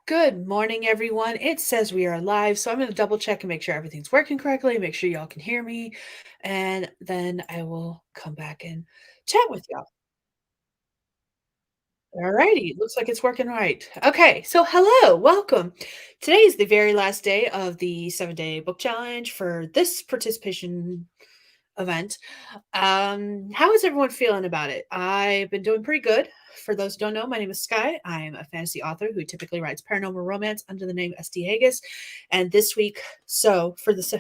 Good morning, everyone. It says we are live, so I'm going to double check and make sure everything's working correctly, make sure y'all can hear me, and then I will come back and chat with y'all. All righty, looks like it's working right. Okay, so hello, welcome. Today is the very last day of the 7-day book challenge for this participation event. How is everyone feeling about it? I've been doing pretty good. For those who don't know, my name is Skye. I am a fantasy author who typically writes paranormal romance under the name SD Hegyes. And this week, so for this,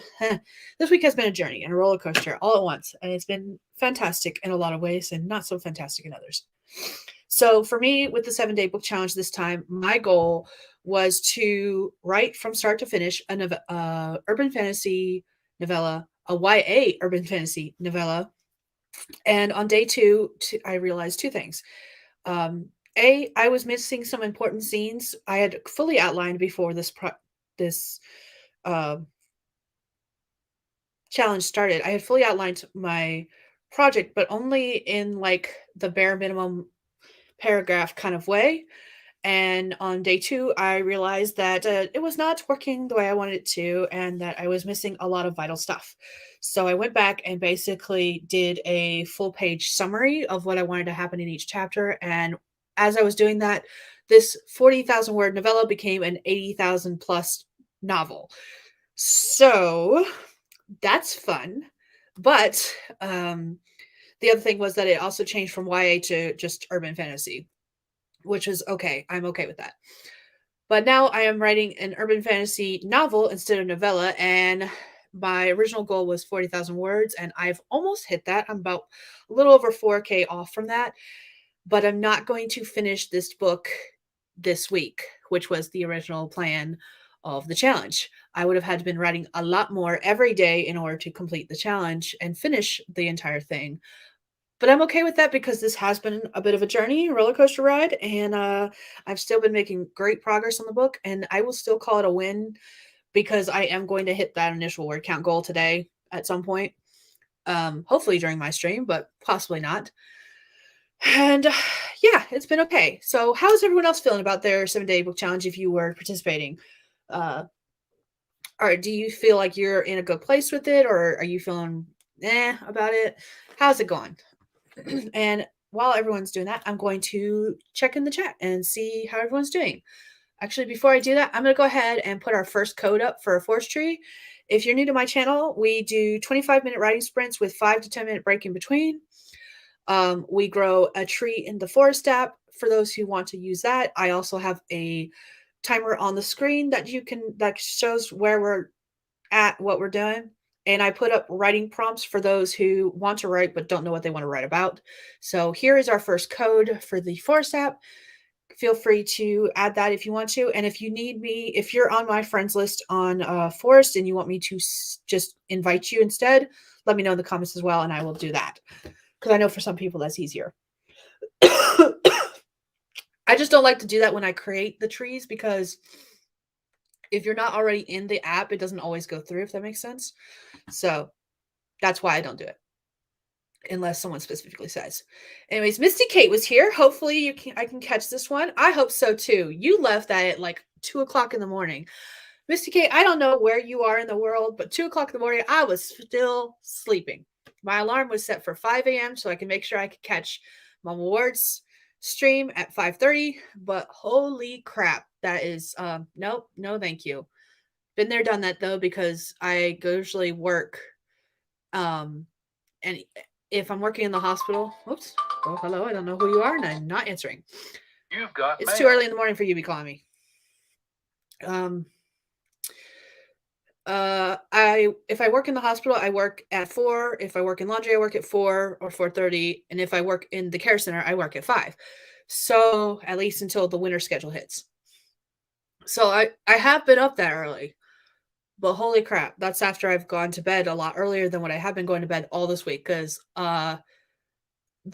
this week has been a journey and a roller coaster all at once, and it's been fantastic in a lot of ways and not so fantastic in others. So for me, with the 7-day book challenge this time, my goal was to write from start to finish urban fantasy novella, a YA urban fantasy novella. And on day I realized two things. I was missing some important scenes I had fully outlined before this uh, challenge started. I had fully outlined my project, but only in like the bare minimum paragraph kind of way. And on day two, I realized that it was not working the way I wanted it to, and that I was missing a lot of vital stuff. So I went back and basically did a full page summary of what I wanted to happen in each chapter. And as I was doing that, this 40,000 word novella became an 80,000 plus novel. So that's fun. But the other thing was that it also changed from YA to just urban fantasy, which is okay. I'm okay with that. But now I am writing an urban fantasy novel instead of novella, and my original goal was 40,000 words, and I've almost hit that. I'm about a little over 4K off from that, but I'm not going to finish this book this week, which was the original plan of the challenge. I would have had to been writing a lot more every day in order to complete the challenge and finish the entire thing. But I'm okay with that because this has been a bit of a journey, roller coaster ride, and I've still been making great progress on the book, and I will still call it a win because I am going to hit that initial word count goal today at some point. Hopefully during my stream, but possibly not. And yeah, it's been okay. So, how is everyone else feeling about their 7-day book challenge if you were participating? Uh, or do you feel like you're in a good place with it, or are you feeling about it? How's it going? And while everyone's doing that, I'm going to check in the chat and see how everyone's doing. Actually, before I do that, I'm going to go ahead and put our first code up for a forest tree. If you're new to my channel, we do 25-minute writing sprints with 5 to 10-minute break in between. We grow a tree in the forest app for those who want to use that. I also have a timer on the screen that shows where we're at, what we're doing. And I put up writing prompts for those who want to write but don't know what they want to write about. So here is our first code for the Forest app. Feel free to add that if you want to. And if you need me, if you're on my friends list on Forest and you want me to just invite you instead, let me know in the comments as well, and I will do that. Because I know for some people that's easier. I just don't like to do that when I create the trees because if you're not already in the app, it doesn't always go through, if that makes sense. So that's why I don't do it unless someone specifically says. Anyways, Misty Kate was here. Hopefully I can catch this one. I hope so too. You left that at like 2:00 in the morning. Misty Kate, I don't know where you are in the world, but 2:00 in the morning, I was still sleeping. My alarm was set for 5 a.m. so I can make sure I could catch Mama Ward's stream at 5:30. But holy crap, that is nope, no thank you. Been there, done that though, because I usually work and if I'm working in the hospital, whoops. Oh, hello. I don't know who you are, and I'm not answering. It's too early in the morning for you to be calling me. If I work in the hospital, I work at 4. If I work in laundry, I work at 4 or 4:30, and if I work in the care center, I work at 5. So at least until the winter schedule hits. So I have been up that early. But holy crap, that's after I've gone to bed a lot earlier than what I have been going to bed all this week because the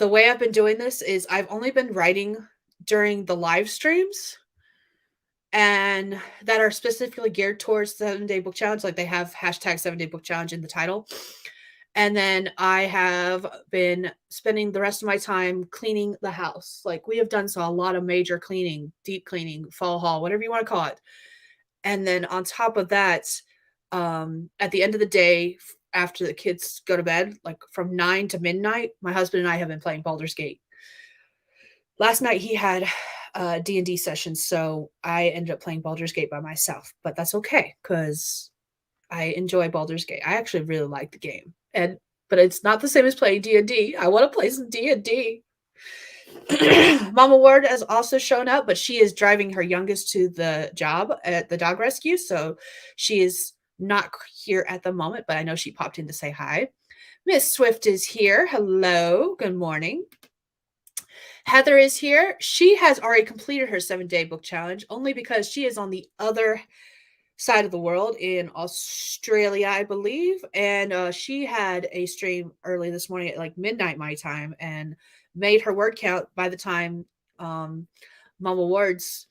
way I've been doing this is I've only been writing during the live streams and that are specifically geared towards the 7-day book challenge. Like they have hashtag 7-day book challenge in the title. And then I have been spending the rest of my time cleaning the house. Like we have done so a lot of major cleaning, deep cleaning, fall haul, whatever you want to call it. And then on top of that, at the end of the day, after the kids go to bed, like from 9 to midnight, my husband and I have been playing Baldur's Gate. Last night he had a D&D session, so I ended up playing Baldur's Gate by myself, but that's okay because I enjoy Baldur's Gate. I actually really like the game, but it's not the same as playing D&D. I want to play some D&D. Mama Ward has also shown up, but she is driving her youngest to the job at the dog rescue, so she is not here at the moment, but I know she popped in to say hi. Miss Swift is here. Hello. Good morning. Heather is here. She has already completed her 7-day book challenge only because she is on the other side of the world in Australia, I believe. And she had a stream early this morning at like midnight my time and made her word count by the time Mama Ward's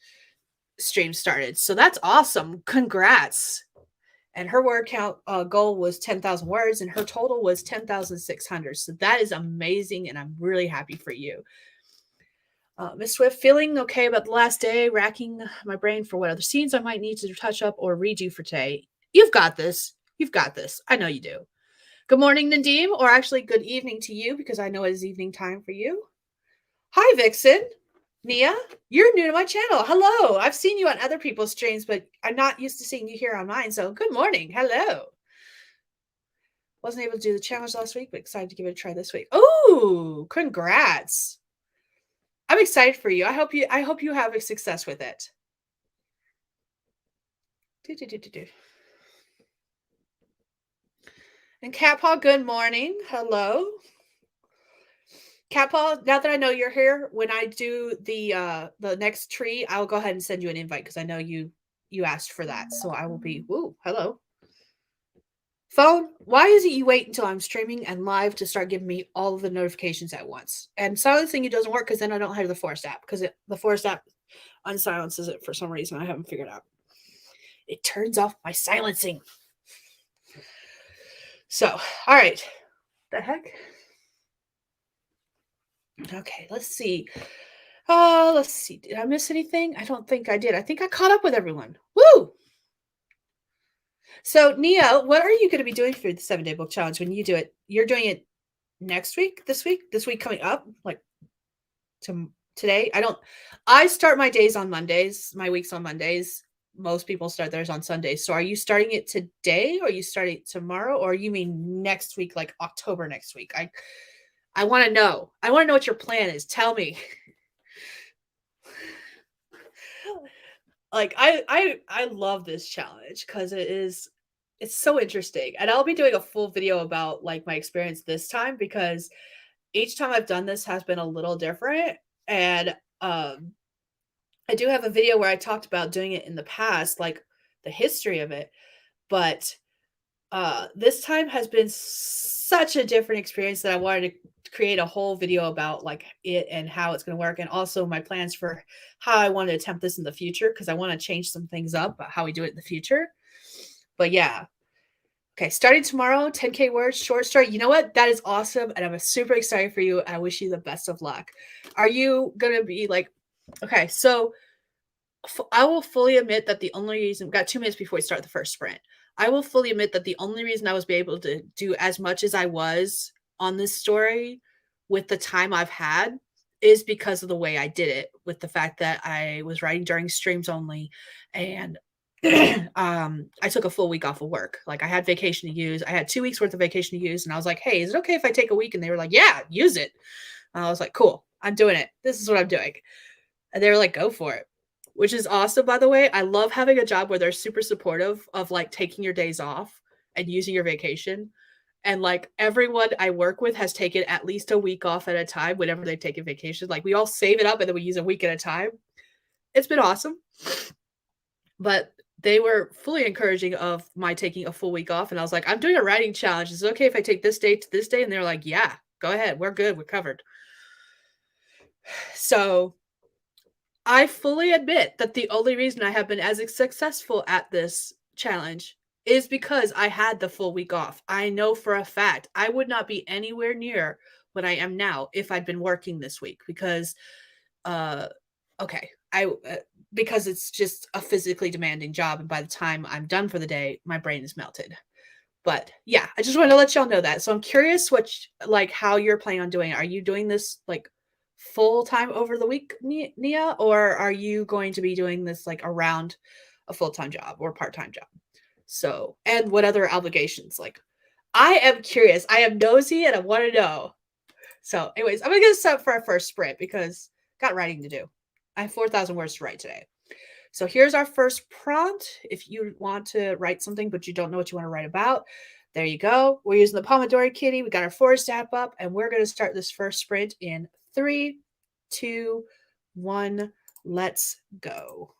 stream started. So that's awesome. Congrats. And her word count goal was 10,000 words, and her total was 10,600. So that is amazing, and I'm really happy for you. Miss Swift, feeling okay about the last day, racking my brain for what other scenes I might need to touch up or redo for today. You've got this. You've got this. I know you do. Good morning, Nadim, or actually good evening to you because I know it is evening time for you. Hi, Vixen. Nia, you're new to my channel. Hello. I've seen you on other people's streams, but I'm not used to seeing you here on mine. So good morning. Hello. Wasn't able to do the challenge last week, but excited to give it a try this week. Oh, congrats. I'm excited for you. I hope you have a success with it. And Cat Paw, good morning. Hello. Cat Paw, now that I know you're here, when I do the next tree, I'll go ahead and send you an invite because I know you asked for that. So I will be hello. Phone, why is it you wait until I'm streaming and live to start giving me all of the notifications at once? And silencing it doesn't work because then I don't have the Forest app because the Forest app unsilences it for some reason I haven't figured out. It turns off my silencing. So, all right. The heck? Okay, let's see. Let's see. Did I miss anything? I don't think I did. I think I caught up with everyone. Woo! So, Nia, what are you going to be doing for the 7-day book challenge when you do it? You're doing it next week, this week coming up, like today. I start my days on Mondays, my weeks on Mondays. Most people start theirs on Sundays. So are you starting it today or are you starting it tomorrow or you mean next week, like October next week? I want to know. I want to know what your plan is. Tell me. Like I love this challenge because it's so interesting. And I'll be doing a full video about like my experience this time because each time I've done this has been a little different. And I do have a video where I talked about doing it in the past, like the history of it. But this time has been such a different experience that I wanted to create a whole video about like it and how it's going to work, and also my plans for how I want to attempt this in the future because I want to change some things up about how we do it in the future. But yeah. Okay, starting tomorrow, 10K words, short story. You know what? That is awesome, and I'm super excited for you. And I wish you the best of luck. Are you gonna be like, okay? So I will fully admit that the only reason, we've got 2 minutes before we start the first sprint. I will fully admit that the only reason I was able to do as much as I was on this story with the time I've had is because of the way I did it, with the fact that I was writing during streams only, and I took a full week off of work. Like I had vacation to use. I had 2 weeks worth of vacation to use, and I was like, "Hey, is it okay if I take a week?" And they were like, "Yeah, use it." And I was like, "Cool, I'm doing it. This is what I'm doing." And they were like, "Go for it." Which is awesome, by the way. I love having a job where they're super supportive of like taking your days off and using your vacation. And like everyone I work with has taken at least a week off at a time whenever they take a vacation. Like we all save it up and then we use a week at a time. It's been awesome. But they were fully encouraging of my taking a full week off. And I was like, I'm doing a writing challenge. Is it okay if I take this day to this day? And they're like, yeah, go ahead. We're good. We're covered. So I fully admit that the only reason I have been as successful at this challenge is because I had the full week off. I know for a fact I would not be anywhere near what I am now if I'd been working this week because, uh, okay, because it's just a physically demanding job, and by the time I'm done for the day, my brain is melted. But yeah, I just wanted to let y'all know that. So I'm curious like how you're planning on doing it. Are you doing this like full time over the week, Nia, or are you going to be doing this like around a full time job or part time job? So, and what other obligations? Like, I am curious. I am nosy, and I want to know. So, anyways, I'm gonna get set up for our first sprint because got writing to do. I have 4,000 words to write today. So here's our first prompt. If you want to write something, but you don't know what you want to write about, there you go. We're using the Pomodoro Kitty. We got our forest app up, and we're going to start this first sprint in 3, 2, 1. Let's go.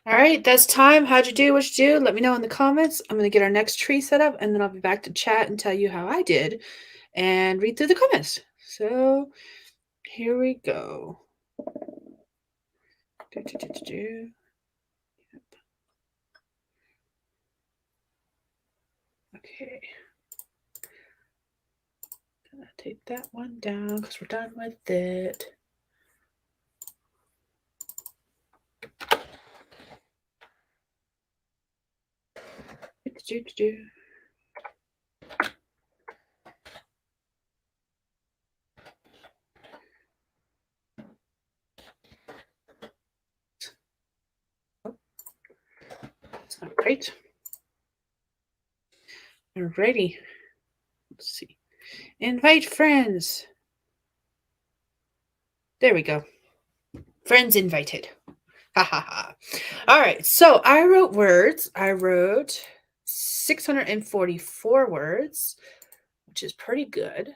All right, that's time. How'd you do? What you do? Let me know in the comments. I'm going to get our next tree set up, and then I'll be back to chat and tell you how I did and read through the comments. So here we go. Do, do, do, do, do. Okay. Gonna take that one down because we're done with it. Do, do, do, do. Oh, that's not great. Alrighty. Let's see. Invite friends. There we go. Friends invited. Ha ha ha. All right. So I wrote words. I wrote 644 words, which is pretty good.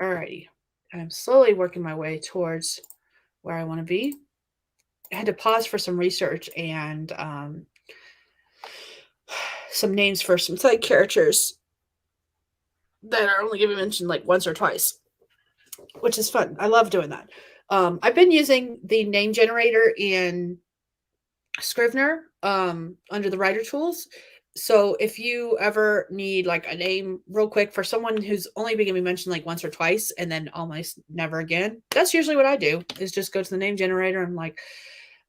Alrighty. I'm slowly working my way towards where I want to be. I had to pause for some research and some names for some side characters that are only going to be mentioned like once or twice, which is fun. I love doing that. I've been using the name generator in Scrivener under the writer tools. So if you ever need like a name real quick for someone who's only going to be mentioned like once or twice and then almost never again, that's usually what I do is just go to the name generator and like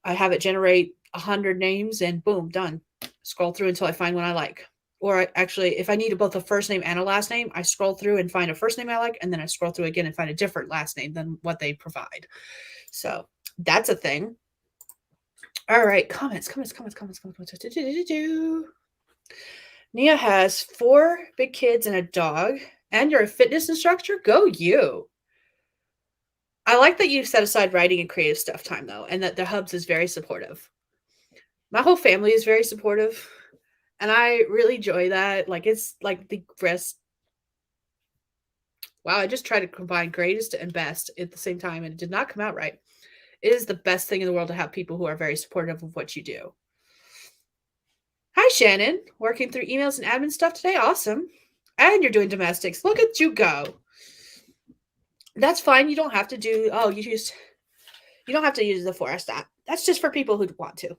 I have it generate 100 names and boom, done. Scroll through until I find one I like. Or actually, if I need both a first name and a last name, I scroll through and find a first name I like, and then I scroll through again and find a different last name than what they provide. So that's a thing. All right, comments. Nia has 4 big kids and a dog, and you're a fitness instructor? Go you. I like that you set aside writing and creative stuff time, though, and that the Hubs is very supportive. My whole family is very supportive, and I really enjoy that. Like, it's like the rest. Wow, I just tried to combine greatest and best at the same time, and it did not come out right. It is the best thing in the world to have people who are very supportive of what you do. Hi, Shannon. Working through emails and admin stuff today? Awesome. And you're doing domestics. Look at you go. That's fine. You don't have to do, you don't have to use the Forest app. That's just for people who want to.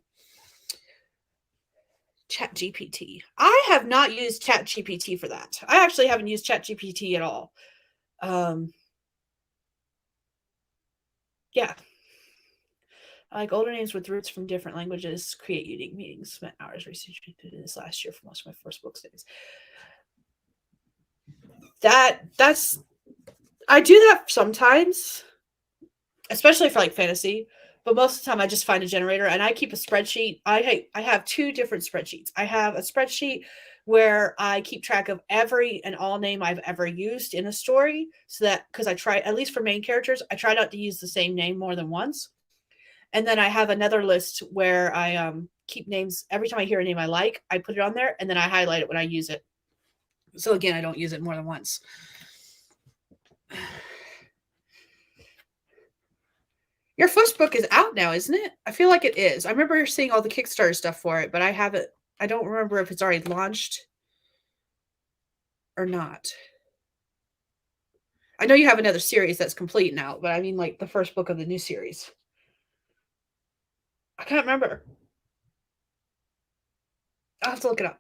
Chat GPT. I have not used Chat GPT for that. I actually haven't used Chat GPT at all. Yeah. I like older names with roots from different languages create unique meanings. Spent hours researching this last year for most of my first book studies. That's I do that sometimes, especially for like fantasy. But most of the time, I just find a generator and I keep a spreadsheet. I have 2 different spreadsheets. I have a spreadsheet where I keep track of every and all name I've ever used in a story, so that because I try, at least for main characters, I try not to use the same name more than once. And then I have another list where I keep names. Every time I hear a name I like, I put it on there and then I highlight it when I use it. So again, I don't use it more than once. Your first book is out now, isn't it? I feel like it is. I remember seeing all the Kickstarter stuff for it, but I don't remember if it's already launched or not. I know you have another series that's complete now, but I mean like the first book of the new series. I can't remember. I'll have to look it up.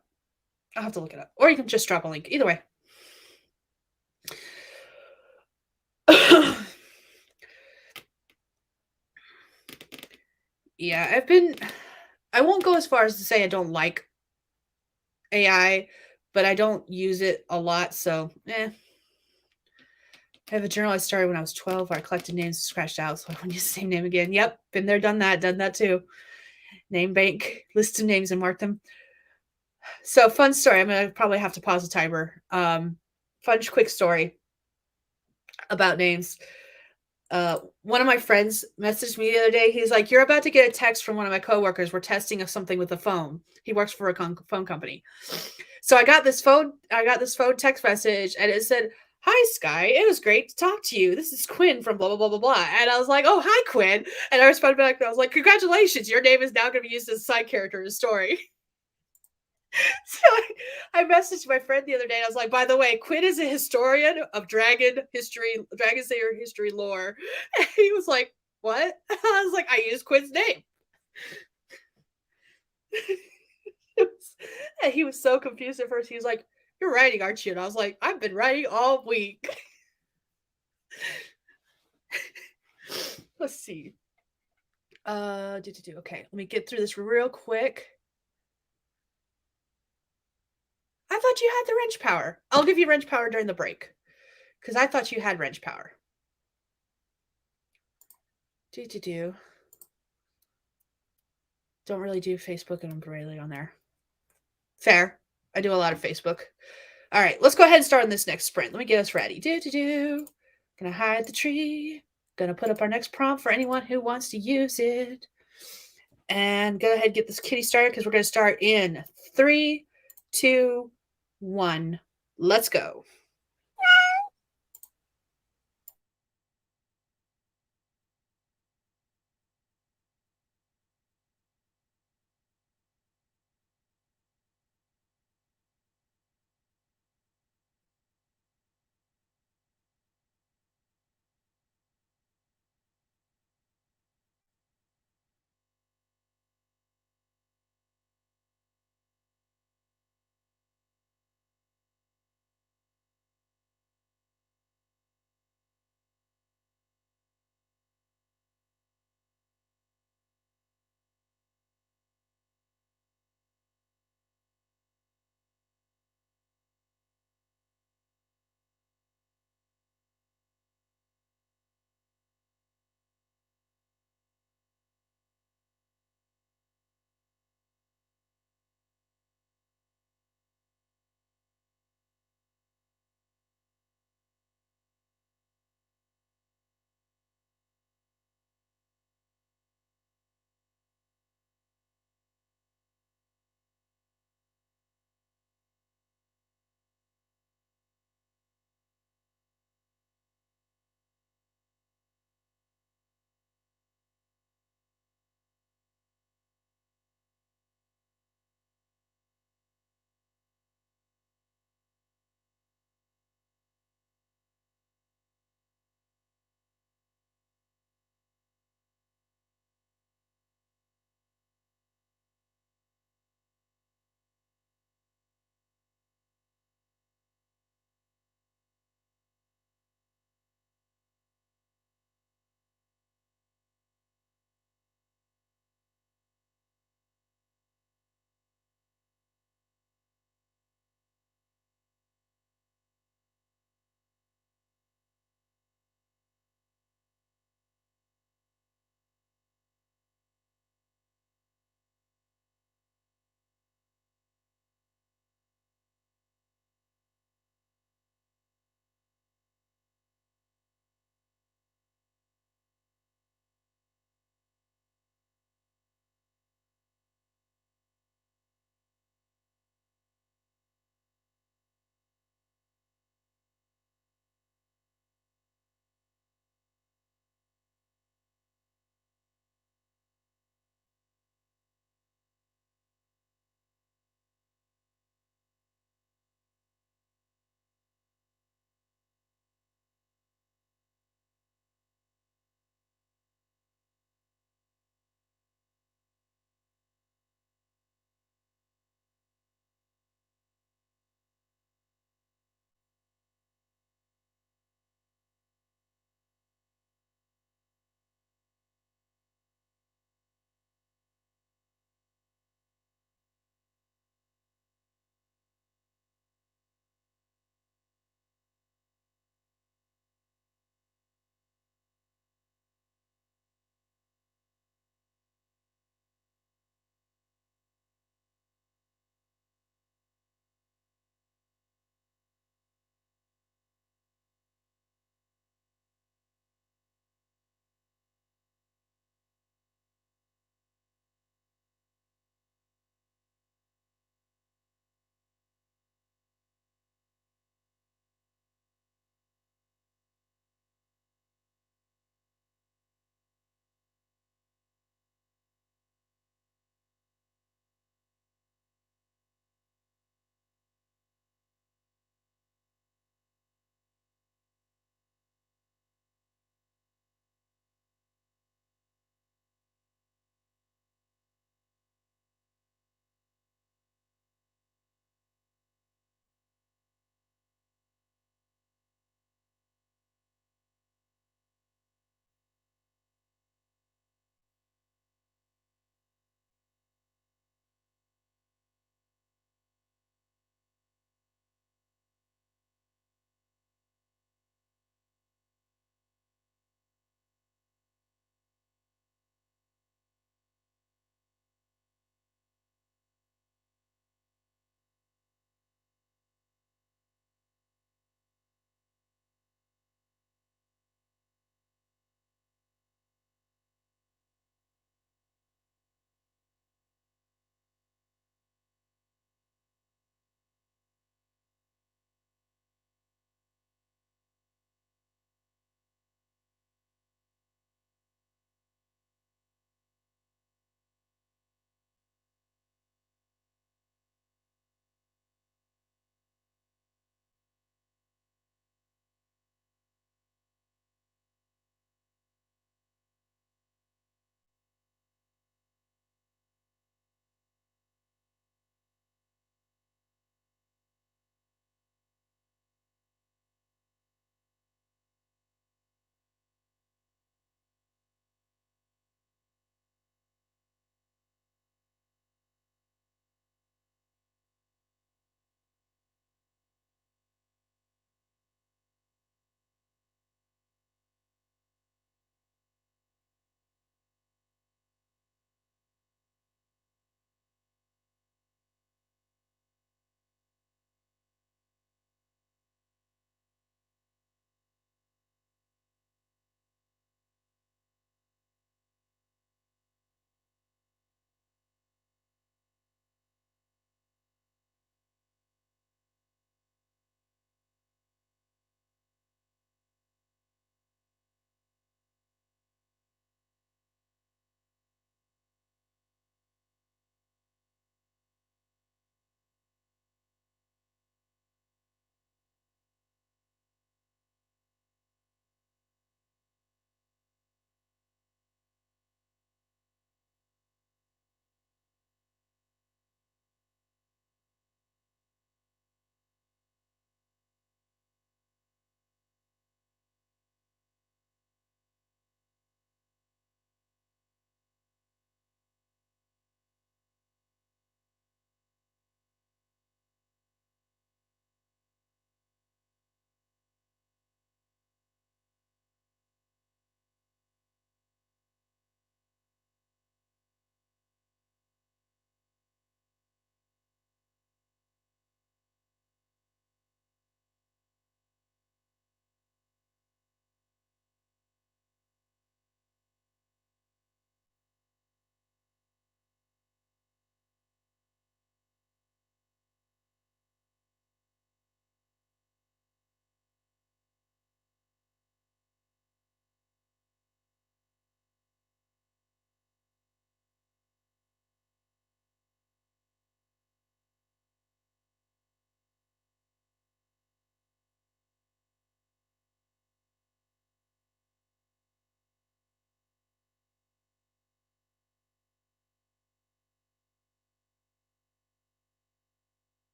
Or you can just drop a link. Either way. Yeah, I won't go as far as to say I don't like AI, but I don't use it a lot, so I have a journal I started when I was 12 where I collected names scratched out so I wouldn't use the same name again. Yep, been there, done that too. Name bank, list of names and mark them. So fun story. I'm gonna probably have to pause the timer. Fun quick story about names. One of my friends messaged me the other day. He's like, "You're about to get a text from one of my coworkers. We're testing something with the phone. He works for a phone company." So I got this phone text message, and it said, "Hi, Skye. It was great to talk to you. This is Quinn from blah blah blah blah blah." And I was like, "Oh, hi, Quinn." And I responded back, and I was like, "Congratulations, your name is now going to be used as a side character in the story." So I messaged my friend the other day. And I was like, "By the way, Quinn is a historian of Dragon Slayer history lore." And he was like, "What?" I was like, "I used Quinn's name." And he was so confused at first. He was like, "You're writing, aren't you?" And I was like, "I've been writing all week." Let's see. Okay. Let me get through this real quick. I thought you had the wrench power. I'll give you wrench power during the break because I thought you had wrench power. Do. Don't really do Facebook and I'm barely on there. Fair. I do a lot of Facebook. All right, let's go ahead and start on this next sprint. Let me get us ready. Gonna hide the tree. Gonna put up our next prompt for anyone who wants to use it. And go ahead and get this kitty started because we're gonna start in 3, 2, 1. Let's go.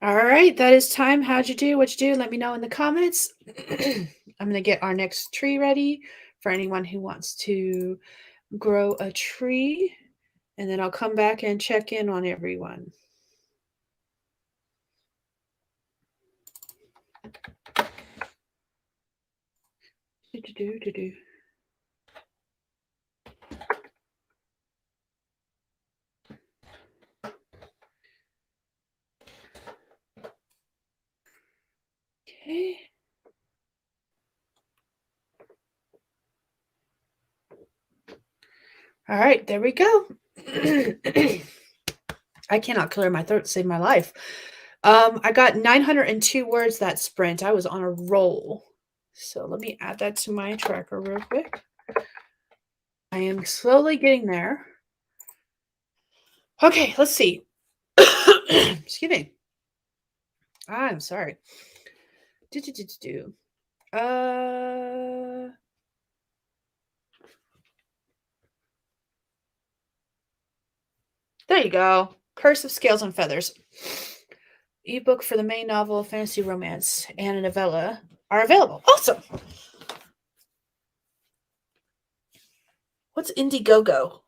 All right, that is time. How'd you do? What'd you do? Let me know in the comments. I'm going to get our next tree ready for anyone who wants to grow a tree. And then I'll come back and check in on everyone. Do-do-do-do-do. Okay. All right, there we go. I cannot clear my throat to save my life. I got 902 words that sprint. I was on a roll. So let me add that to my tracker real quick. I am slowly getting there. Okay, let's see. Excuse me. I'm sorry. There you go. Curse of Scales and Feathers. Ebook for the main novel, fantasy romance, and a novella are available. Awesome. What's Indiegogo?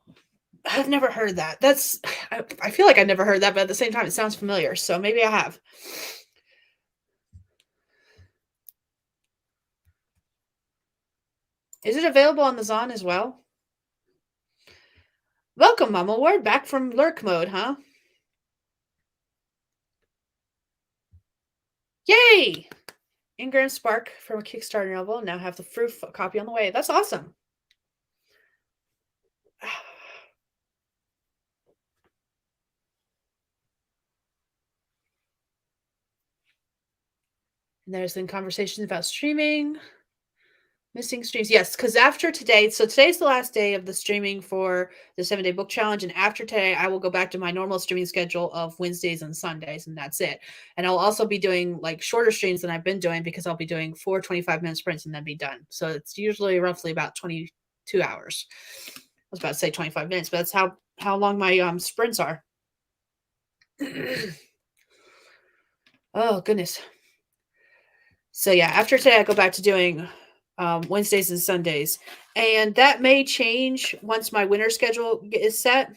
I've never heard that. I feel like I've never heard that, but at the same time, it sounds familiar. So maybe I have. Is it available on the Zon as well? Welcome, Mama Ward, back from lurk mode, huh? Yay! Ingram Spark from a Kickstarter novel. Now have the proof copy on the way. That's awesome. And there's been conversations about streaming. Missing streams. Yes, because after today, so today's the last day of the streaming for the 7-day book challenge. And after today, I will go back to my normal streaming schedule of Wednesdays and Sundays, and that's it. And I'll also be doing like shorter streams than I've been doing because I'll be doing 4 25-minute sprints and then be done. So it's usually roughly about 22 hours. I was about to say 25 minutes, but that's how long my sprints are. Oh, goodness. So yeah, after today, I go back to doing Wednesdays and Sundays. And that may change once my winter schedule is set.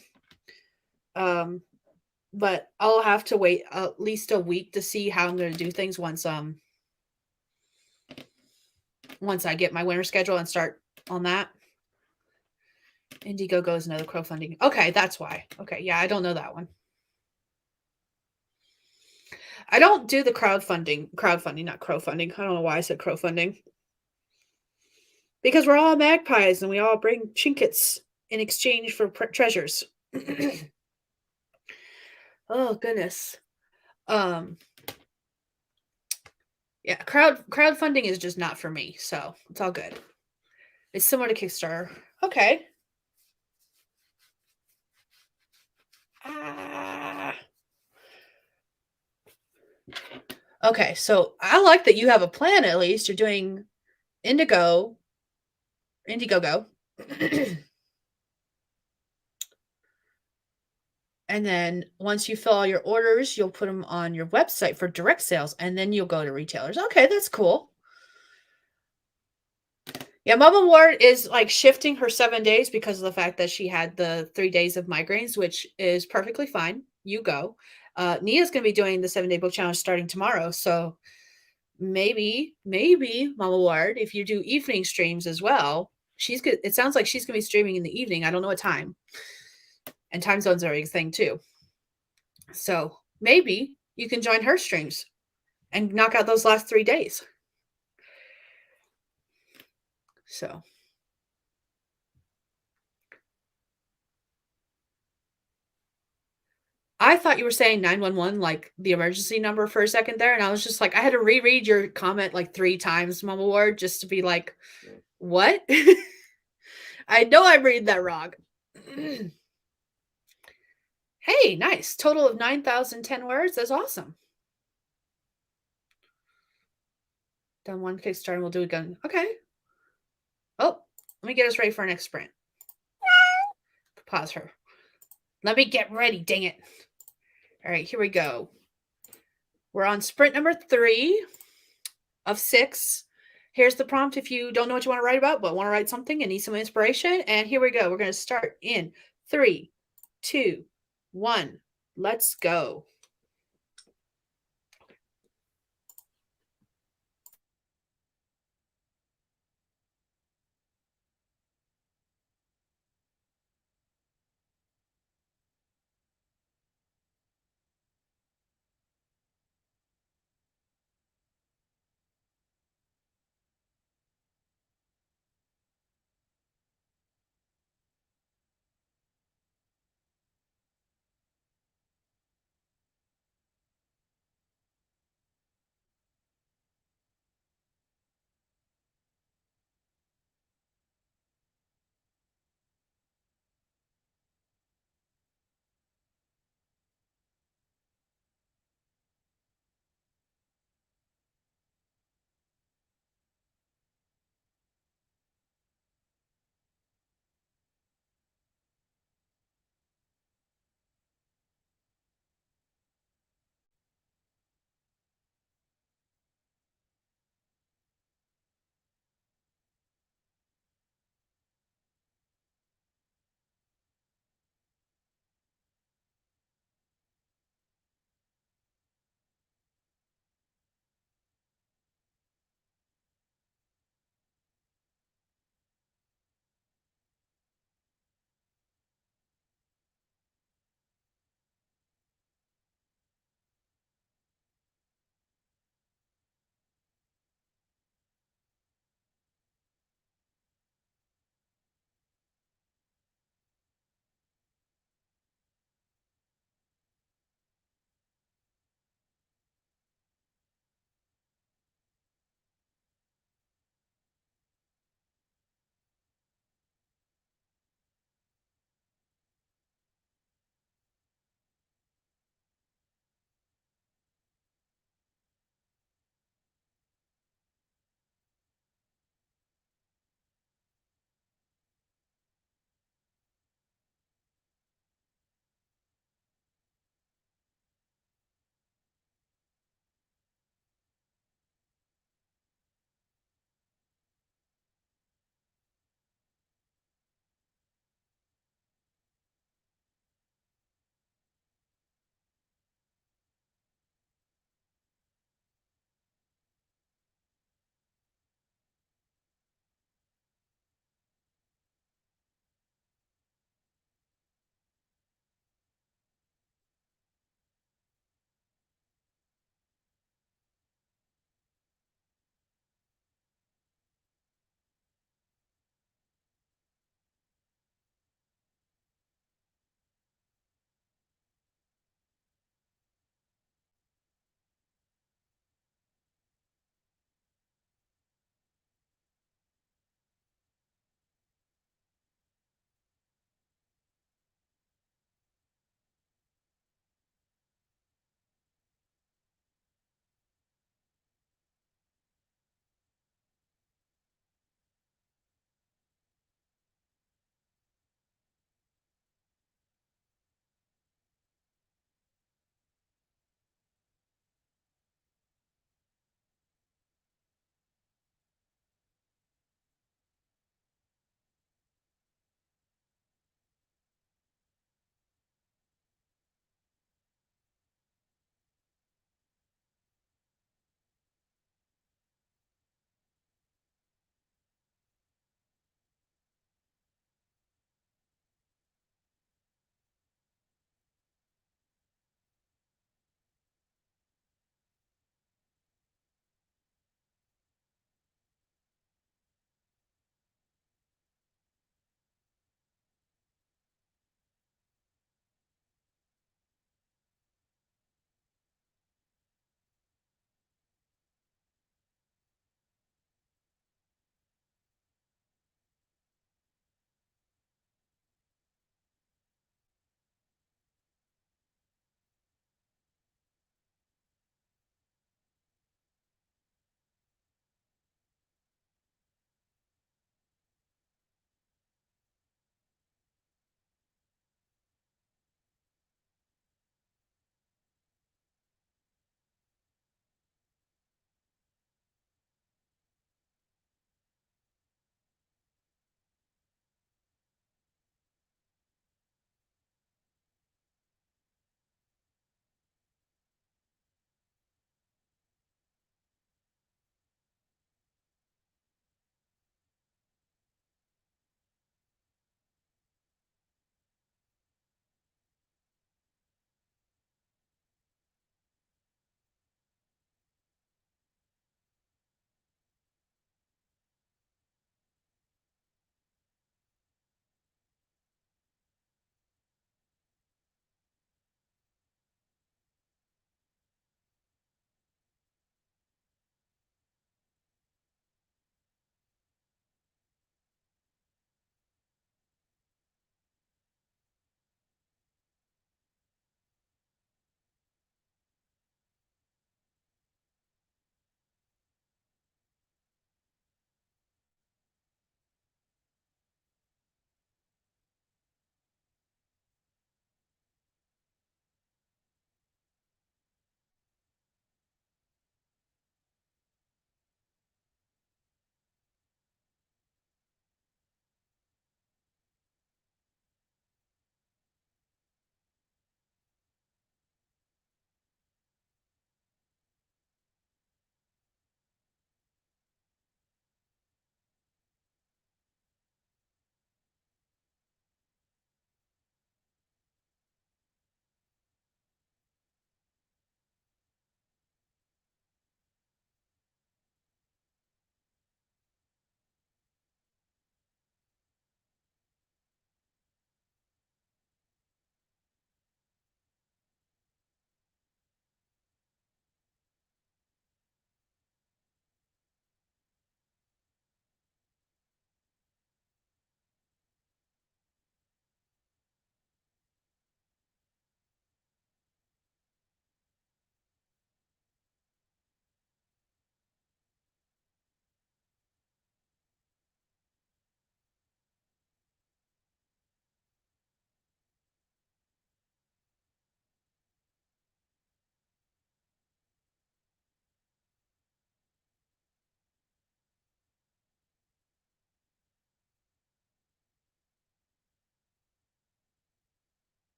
But I'll have to wait at least a week to see how I'm going to do things once I get my winter schedule and start on that. Indiegogo is another crowdfunding. Okay, that's why. Okay, yeah, I don't know that one. I don't do the crowdfunding, not crowdfunding. I don't know why I said crowdfunding. Because we're all magpies and we all bring trinkets in exchange for treasures. Oh goodness. Yeah, crowdfunding is just not for me, so it's all good. It's similar to Kickstarter. Okay. Okay, so I like that you have a plan at least. You're doing Indiegogo. And then once you fill all your orders, you'll put them on your website for direct sales, and then you'll go to retailers. Okay, that's cool. Yeah, Mama Ward is like shifting her 7 days because of the fact that she had the 3 days of migraines, which is perfectly fine. You go. Nia's going to be doing the 7-day book challenge starting tomorrow. So maybe Mama Ward, if you do evening streams as well, she's good. It sounds like she's going to be streaming in the evening. I don't know what time. And time zones are a thing too. So maybe you can join her streams and knock out those last 3 days. So I thought you were saying 911, like the emergency number for a second there. And I was just like, I had to reread your comment like 3 times, Mama Ward, just to be like, what? I know I'm reading that wrong. Hey, nice. Total of 9,010 words. That's awesome. Done one Kickstarter and we'll do it again. Okay. Oh, let me get us ready for our next sprint. Pause her. Let me get ready. Dang it. All right, here we go. We're on sprint number 3 of 6. Here's the prompt if you don't know what you want to write about, but want to write something and need some inspiration. And here we go. We're going to start in 3, 2, 1. Let's go.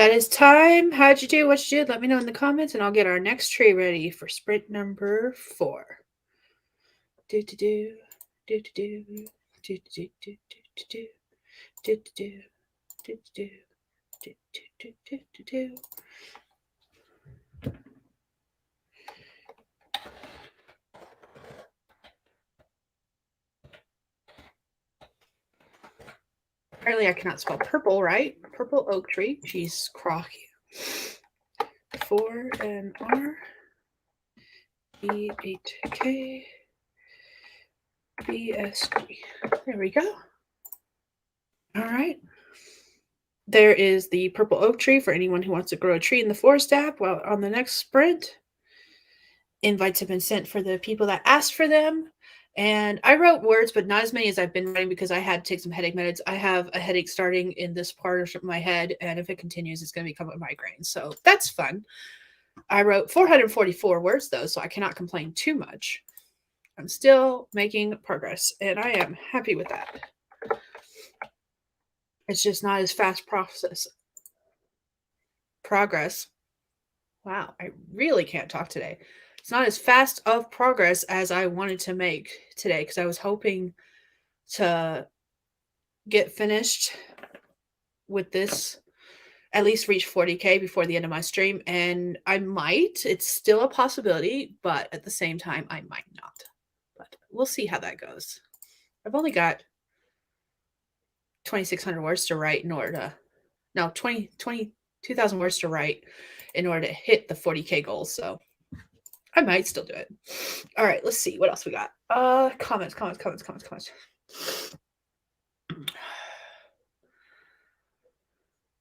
That is time. How'd you do? What you did? Let me know in the comments, and I'll get our next tree ready for sprint number 4. Do do do do do do do do do do do do do do do. Apparently, I cannot spell purple right. Purple oak tree. Jeez, crocky. 4NR E8K BSG. There we go. All right. There is the purple oak tree for anyone who wants to grow a tree in the forest app. Well, on the next sprint, invites have been sent for the people that asked for them. And I wrote words, but not as many as I've been writing because I had to take some headache meds. I have a headache starting in this part of my head, and if it continues, it's going to become a migraine. So that's fun. I wrote 444 words, though, so I cannot complain too much. I'm still making progress, and I am happy with that. It's just not as fast progress. Wow, I really can't talk today. It's not as fast of progress as I wanted to make today because I was hoping to get finished with this, at least reach 40K before the end of my stream, and I might. It's still a possibility, but at the same time, I might not. But we'll see how that goes. I've only got 2,600 words to write in order to, no, 22,000 words to write in order to hit the 40K goal, so I might still do it. All right, let's see what else we got. Comments.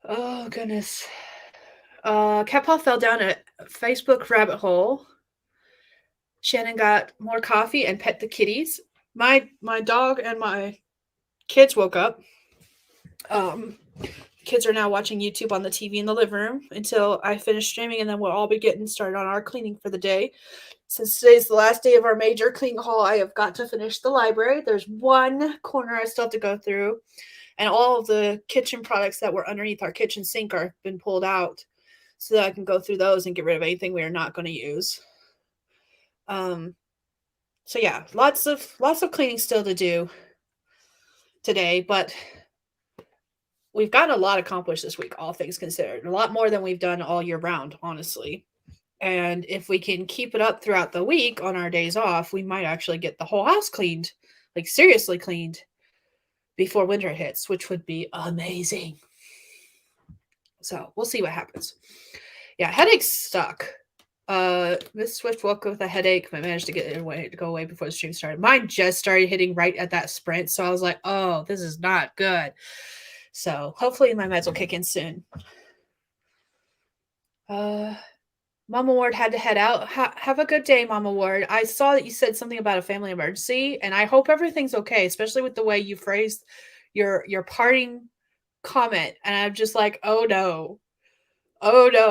Oh goodness. Cat Paw fell down a Facebook rabbit hole. Shannon got more coffee and pet the kitties. My dog and my kids woke up. Kids are now watching YouTube on the TV in the living room until I finish streaming, and then we'll all be getting started on our cleaning for the day. Since today's the last day of our major cleaning haul, I have got to finish the library. There's one corner I still have to go through, and all of the kitchen products that were underneath our kitchen sink are been pulled out so that I can go through those and get rid of anything we are not going to use. So yeah, lots of cleaning still to do today, but we've gotten a lot accomplished this week, all things considered. A lot more than we've done all year round, honestly. And if we can keep it up throughout the week on our days off, we might actually get the whole house cleaned, like seriously cleaned, before winter hits, which would be amazing. So we'll see what happens. Yeah, headaches suck. Miss Swift woke up with a headache. I managed to get it away to go away before the stream started. Mine just started hitting right at that sprint, so I was like, "Oh, this is not good." So hopefully my meds will kick in soon. Mama Ward had to head out. Have a good day, Mama Ward. I saw that you said something about a family emergency, and I hope everything's okay, especially with the way you phrased your parting comment. And I'm just like, oh no.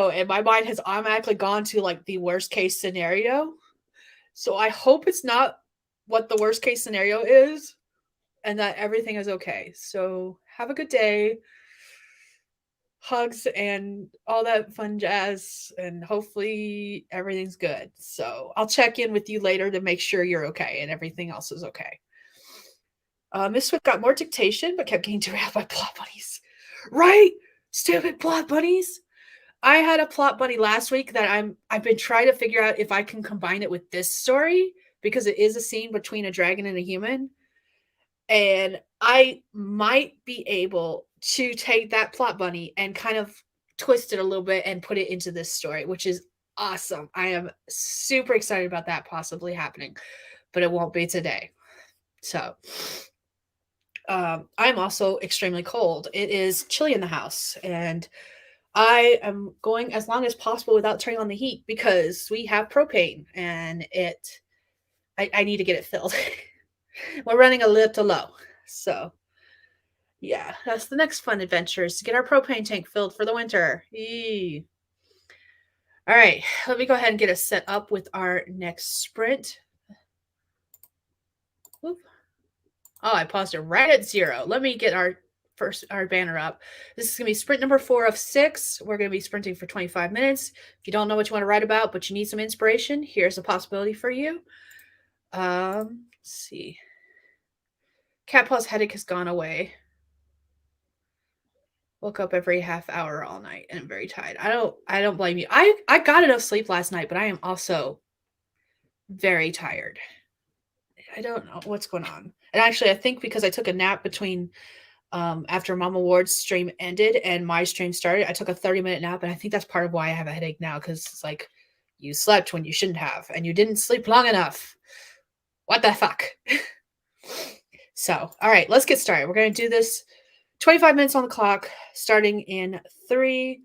And my mind has automatically gone to like the worst case scenario. So I hope it's not what the worst case scenario is and that everything is okay. So have a good day. Hugs and all that fun jazz, and hopefully everything's good. So I'll check in with you later to make sure you're okay and everything else is okay. Miss Swift got more dictation, but kept getting derailed by plot bunnies. Right? Stupid plot bunnies. I had a plot bunny last week that I've been trying to figure out if I can combine it with this story because it is a scene between a dragon and a human. And I might be able to take that plot bunny and kind of twist it a little bit and put it into this story, which is awesome. I am super excited about that possibly happening, but it won't be today. So I'm also extremely cold. It is chilly in the house, and I am going as long as possible without turning on the heat because we have propane and I need to get it filled. We're running a little low. So yeah, that's the next fun adventure is to get our propane tank filled for the winter. Eee. All right, let me go ahead and get us set up with our next sprint. Whoop. Oh, I paused it right at 0. Let me get our first our banner up. This is gonna be sprint number 4 of 6. We're gonna be sprinting for 25 minutes. If you don't know what you want to write about, but you need some inspiration, here's a possibility for you. Let's see. Cat Paw's headache has gone away. Woke up every half hour all night and I'm very tired. I don't blame you. I got enough sleep last night, but I am also very tired. I don't know what's going on. And actually, I think because I took a nap between after Mama Ward's stream ended and my stream started, I took a 30-minute nap, and I think that's part of why I have a headache now, because it's like you slept when you shouldn't have, and you didn't sleep long enough. What the fuck? So, all right, let's get started. We're gonna do this 25 minutes on the clock, starting in 3,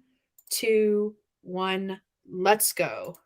2, 1. Let's go.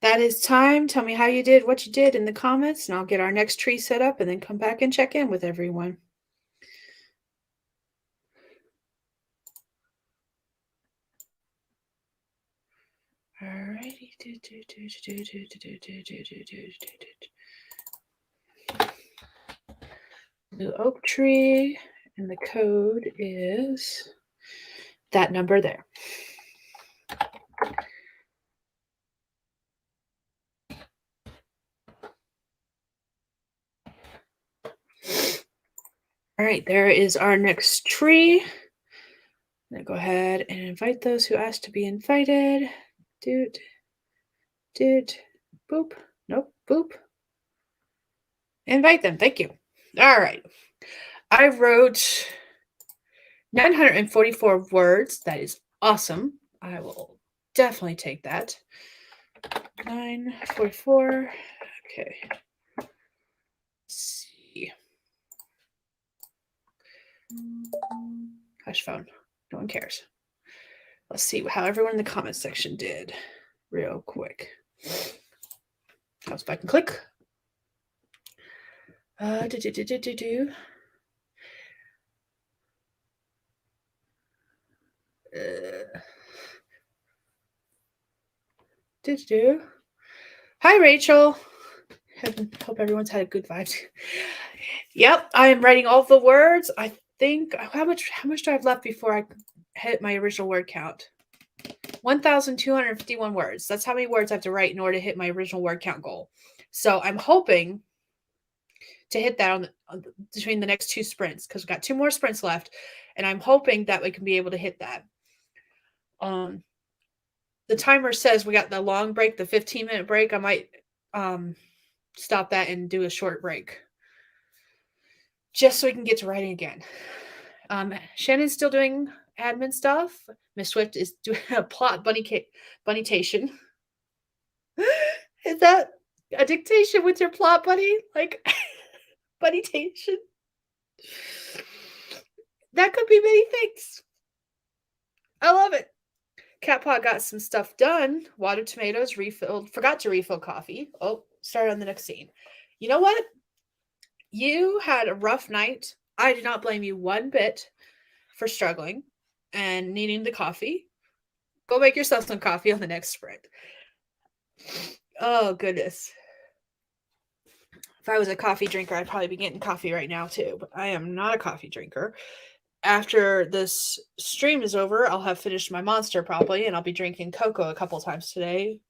that is time. Tell me how you did, what you did in the comments, and I'll get our next tree set up and then come back and check in with everyone. Alrighty. New oak tree, and the code is that number there. All right, there is our next tree. I'm gonna go ahead and invite those who asked to be invited. Doot, boop, nope, boop. Invite them. Thank you. All right. I wrote 944 words. That is awesome. I will definitely take that. 944. Okay. Let's see. Hush phone. No one cares. Let's see how everyone in the comment section did real quick. Let's back and click. Hi, Rachel. Hope everyone's had a good vibe. Yep, I am writing all the words. I think how much do I have left before I hit my original word count? 1,251 words. That's how many words I have to write in order to hit my original word count goal. So I'm hoping to hit that between the next two sprints, because we've got 2 more sprints left, and I'm hoping that we can be able to hit that. The timer says we got the long break, the 15-minute break. I might stop that and do a short break, just so we can get to writing again. Shannon's still doing admin stuff. Miss Swift is doing a plot bunnytation. Is that a dictation with your plot bunny? Like bunnytation? That could be many things. I love it. Catpaw got some stuff done. Watered tomatoes, refilled. Forgot to refill coffee. Oh, started on the next scene. You know what? You had a rough night. I do not blame you one bit for struggling and needing the coffee. Go make yourself some coffee on the next sprint. Oh, goodness. If I was a coffee drinker, I'd probably be getting coffee right now, too. But I am not a coffee drinker. After this stream is over, I'll have finished my monster probably, and I'll be drinking cocoa a couple times today.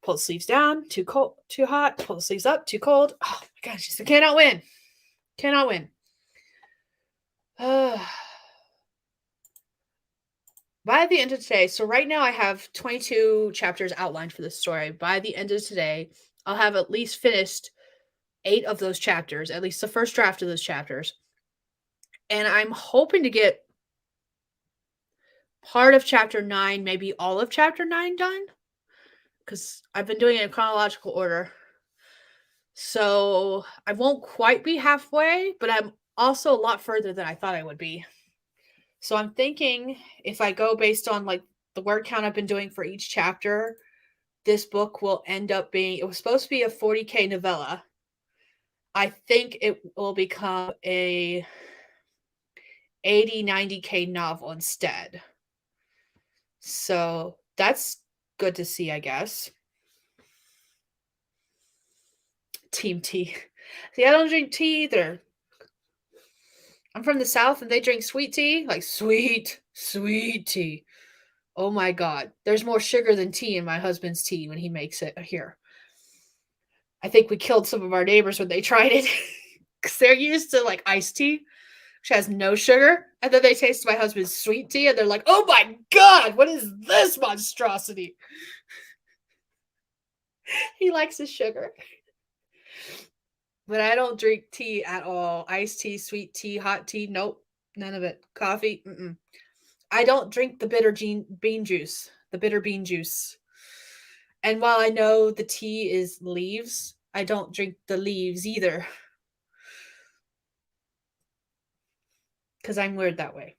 Pull the sleeves down, too cold, too hot. Pull the sleeves up, too cold. Oh my gosh, just cannot win. Cannot win. By the end of today, so right now I have 22 chapters outlined for this story. By the end of today, I'll have at least finished 8 of those chapters, at least the first draft of those chapters. And I'm hoping to get part of chapter 9, maybe all of chapter 9 done, because I've been doing it in chronological order. So I won't quite be halfway, but I'm also a lot further than I thought I would be. So I'm thinking if I go based on like the word count I've been doing for each chapter, this book will end up being, it was supposed to be a 40K novella. I think it will become a 80, 90K novel instead. So that's good to see, I guess. Team tea. See, I don't drink tea either. I'm from the South and they drink sweet tea. Like sweet tea. Oh my God. There's more sugar than tea in my husband's tea when he makes it here. I think we killed some of our neighbors when they tried it. Because they're used to like iced tea, which has no sugar. And then they taste my husband's sweet tea and they're like, oh my God, what is this monstrosity? He likes his sugar. But I don't drink tea at all. Iced tea, sweet tea, hot tea. Nope. None of it. Coffee. Mm-mm. I don't drink the bitter bean juice. The bitter bean juice. And while I know the tea is leaves, I don't drink the leaves either. Because I'm weird that way.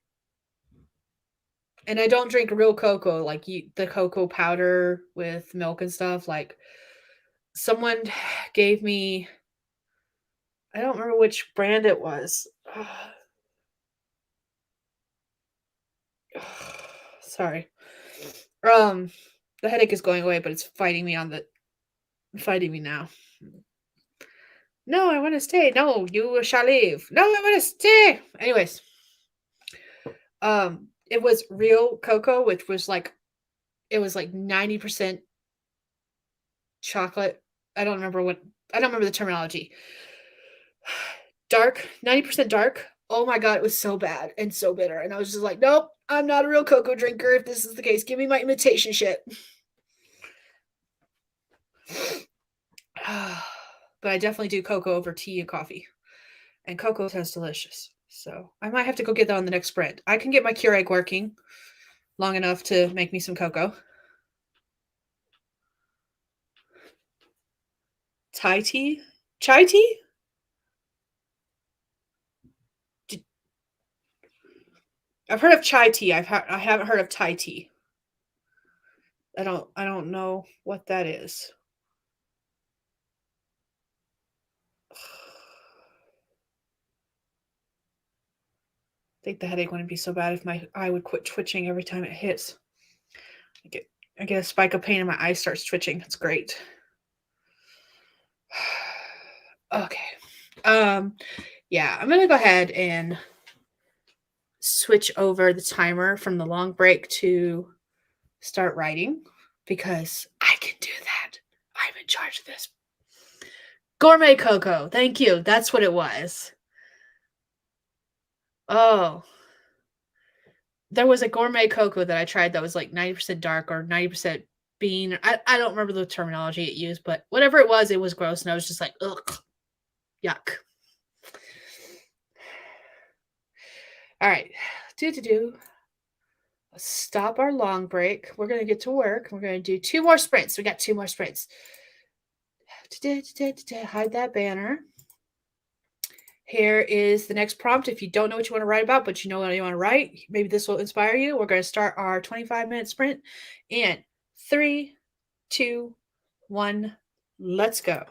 And I don't drink real cocoa, like the cocoa powder with milk and stuff. Like someone gave me, I don't remember which brand it was. Sorry. Um, the headache is going away, but it's fighting me now. No, I want to stay. No, you shall leave. No, I want to stay. Anyways, it was real cocoa, which was like it was like 90% chocolate. I don't remember what I don't remember the terminology. Dark, 90% dark. Oh my god, it was so bad and so bitter. And I was just like, nope, I'm not a real cocoa drinker if this is the case. Give me my imitation shit. But I definitely do cocoa over tea and coffee. And cocoa sounds delicious. So I might have to go get that on the next spread. I can get my Keurig working long enough to make me some cocoa. Thai tea? Chai tea? I've heard of chai tea. I haven't heard of Thai tea. I don't know what that is. I think the headache wouldn't be so bad if my eye would quit twitching every time it hits. I get I get a spike of pain and my eye starts twitching. It's great. Okay. Um yeah, I'm gonna go ahead and switch over the timer from the long break to start writing because I can do that. I'm in charge of this. Gourmet cocoa. Thank you. That's what it was. Oh, there was a gourmet cocoa that I tried that was like 90% dark or 90% bean. I don't remember the terminology it used, but whatever it was gross. And I was just like, ugh, yuck. All right. Do. Let's stop our long break. We're going to get to work. We're going to do two more sprints. We got two more sprints. Hide that banner. Here is the next prompt. If you don't know what you want to write about, but you know what you want to write, maybe this will inspire you. We're going to start our 25-minute sprint in 3, 2, 1. Let's go.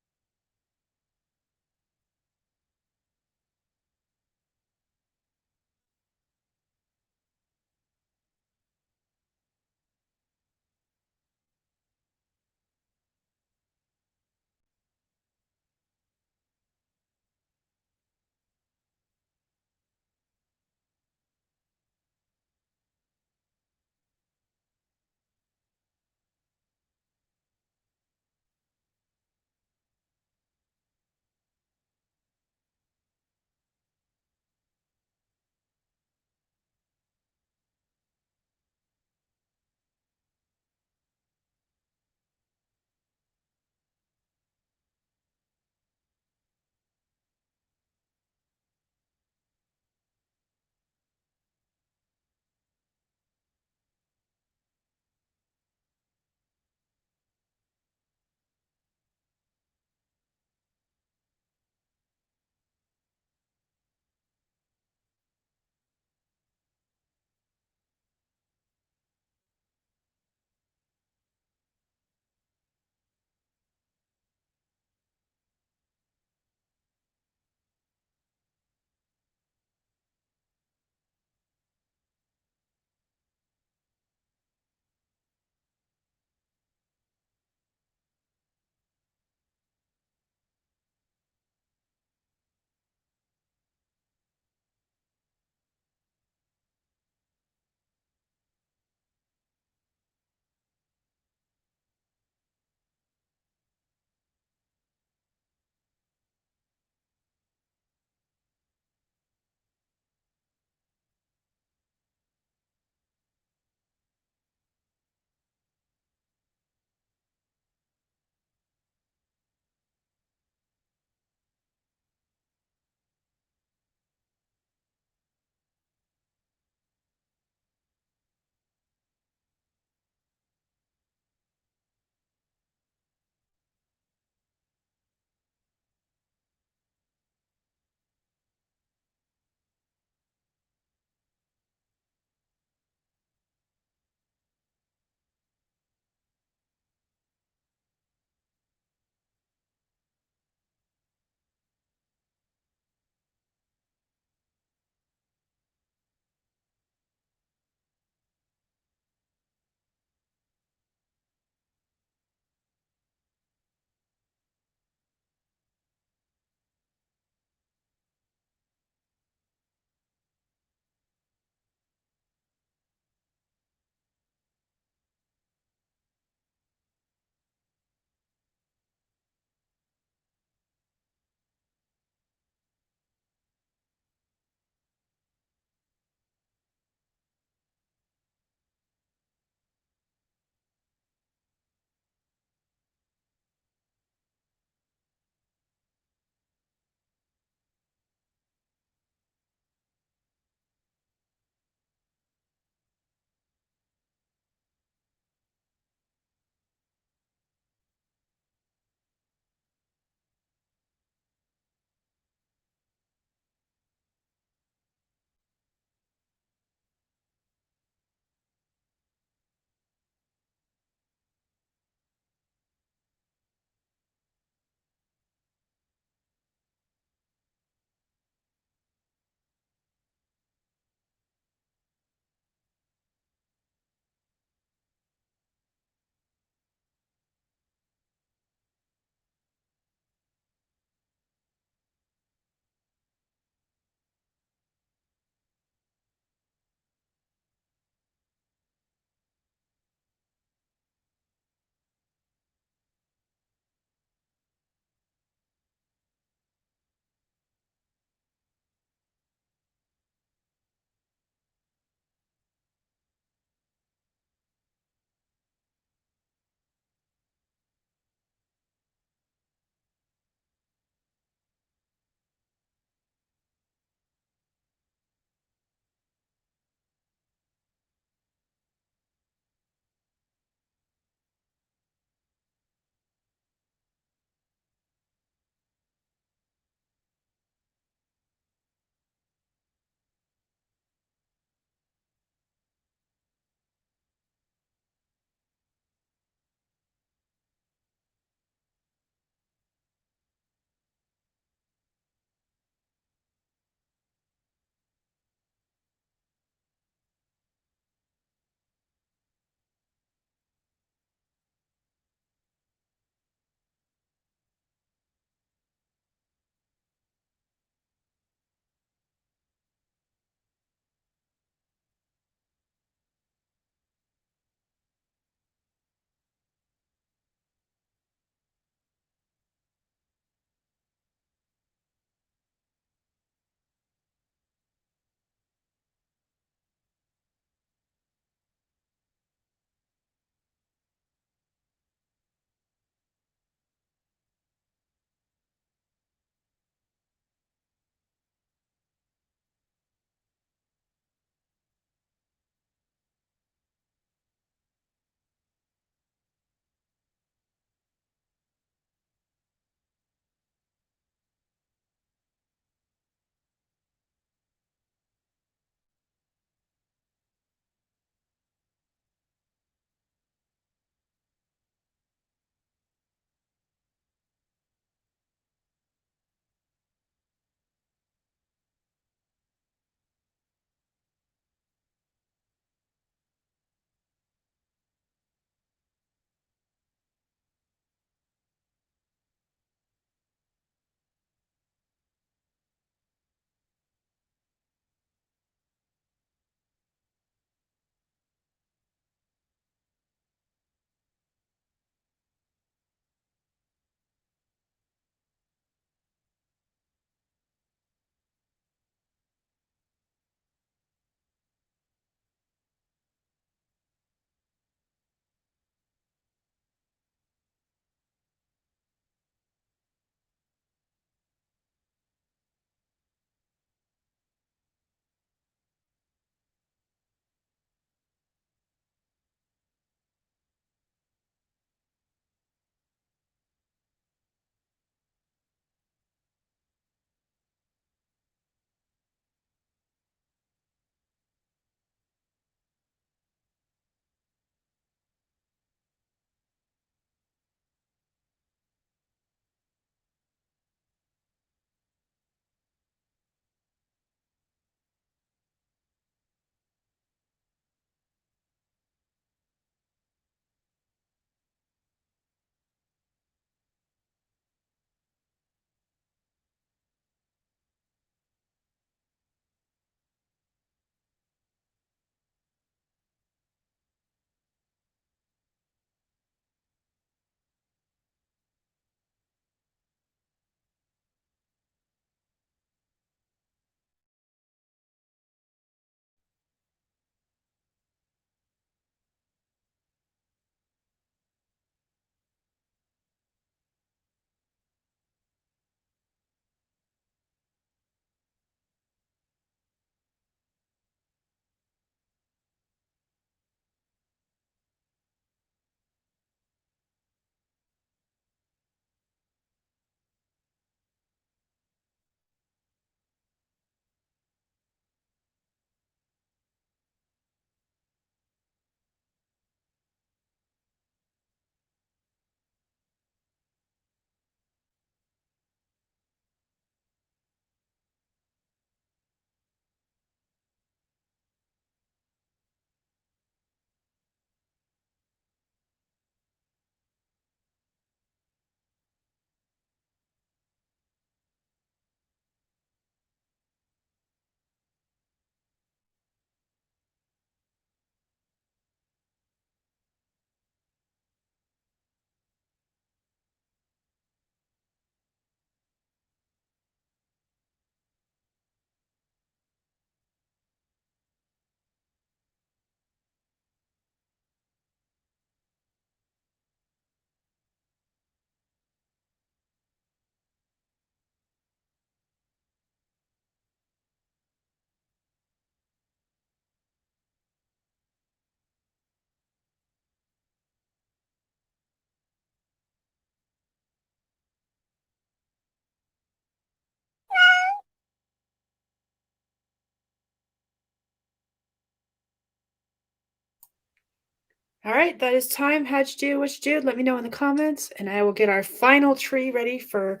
All right, that is time. How'd you do? What you do? Let me know in the comments, and I will get our final tree ready for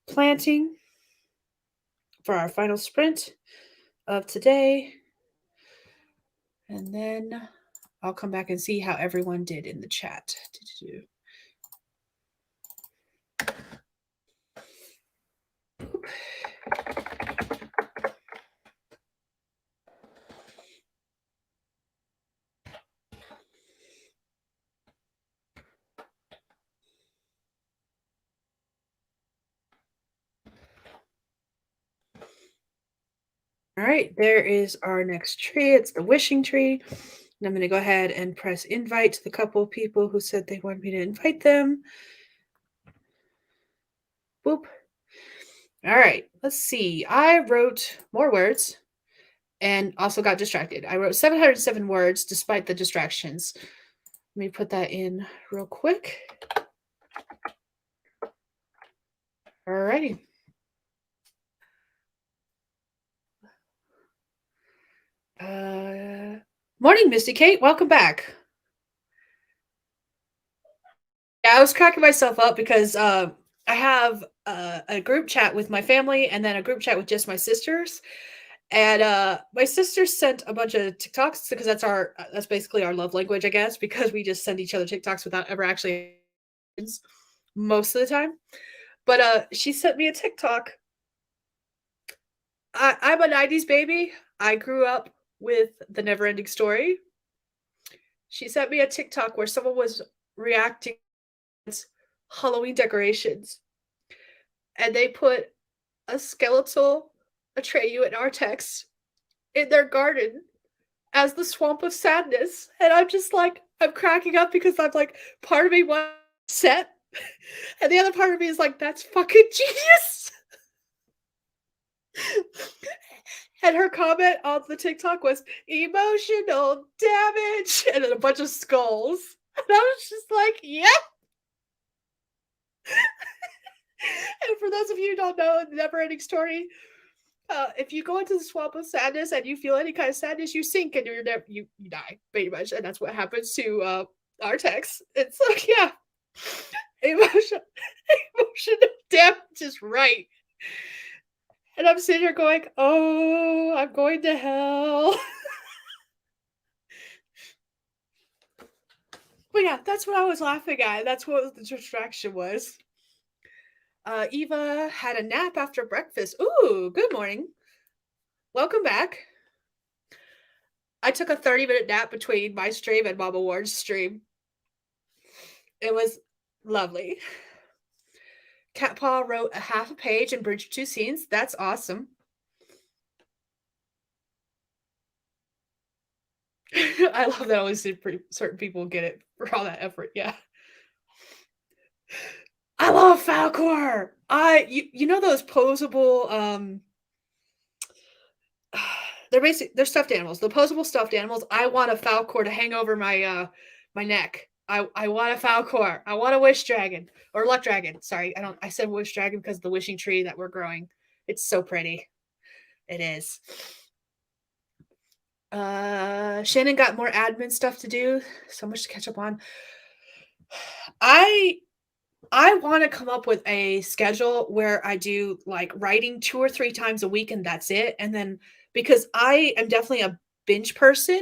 planting for our final sprint of today. And then I'll come back and see how everyone did in the chat. All right, there is our next tree. It's the wishing tree. And I'm going to go ahead and press invite to the couple of people who said they wanted me to invite them. Boop. All right, let's see. I wrote more words and also got distracted. I wrote 707 words despite the distractions. Let me put that in real quick. All righty. Morning, Misty Kate. Welcome back. Yeah, I was cracking myself up because I have a group chat with my family and then a group chat with just my sisters. And my sister sent a bunch of TikToks because that's basically our love language, I guess, because we just send each other TikToks without ever actually most of the time. But she sent me a TikTok. I'm a 90s baby. I grew up with the never ending story. She sent me a TikTok where someone was reacting to Halloween decorations. And they put a skeletal Atreyu and Artex in their garden as the swamp of sadness. And I'm just like, I'm cracking up because I'm like, part of me wants set, and the other part of me is like, that's fucking genius. And her comment on the TikTok was emotional damage, and then a bunch of skulls. And I was just like, yeah. And for those of you who don't know, the never ending story, if you go into the swamp of sadness and you feel any kind of sadness, you sink and you die pretty much, and that's what happens to Artex. It's like, yeah, emotional damage is right. And I'm sitting here going, oh, I'm going to hell. But yeah, that's what I was laughing at. That's what the distraction was. Eva had a nap after breakfast. Ooh, good morning. Welcome back. I took a 30-minute nap between my stream and Mama Ward's stream. It was lovely. Cat Paw wrote a half a page and bridged 2 scenes. That's awesome. I love that only certain people get it for all that effort. Yeah. I love Falcor. You know those posable they're stuffed animals. The posable stuffed animals. I want a Falcor to hang over my my neck. I want a Falcor. I want a wish dragon or luck dragon. Sorry, I said wish dragon because of the wishing tree that we're growing. It's so pretty. It is. Shannon got more admin stuff to do. So much to catch up on. I want to come up with a schedule where I do like writing 2 or 3 times a week and that's it. And then because I am definitely a binge person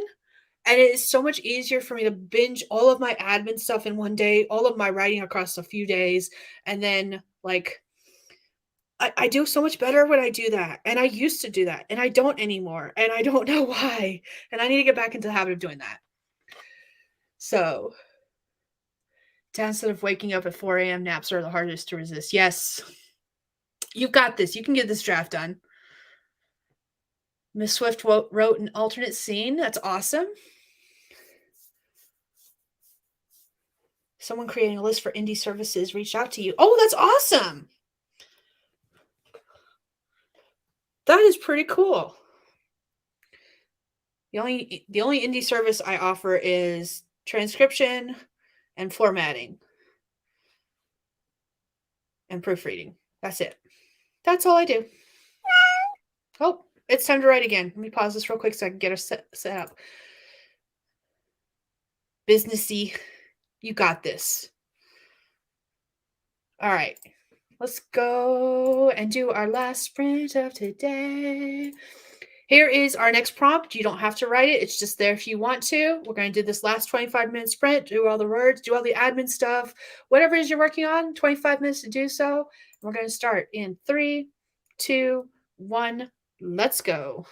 and it is so much easier for me to binge all of my admin stuff in one day, all of my writing across a few days, and then like I do so much better when I do that. And I used to do that and I don't anymore. And I don't know why. And I need to get back into the habit of doing that. So instead of waking up at 4 a.m., naps are the hardest to resist. Yes. You've got this. You can get this draft done. Miss Swift wrote an alternate scene. That's awesome. Someone creating a list for indie services reached out to you. Oh, that's awesome. That is pretty cool. The only indie service I offer is transcription and formatting and proofreading. That's it. That's all I do. Oh, it's time to write again. Let me pause this real quick so I can get her set up. businessy. You got this. All right. Let's go and do our last sprint of today. Here is our next prompt. You don't have to write it. It's just there if you want to. We're going to do this last 25-minute sprint, do all the words, do all the admin stuff, whatever it is you're working on, 25 minutes to do so. We're going to start in 3, 2, 1. Let's go.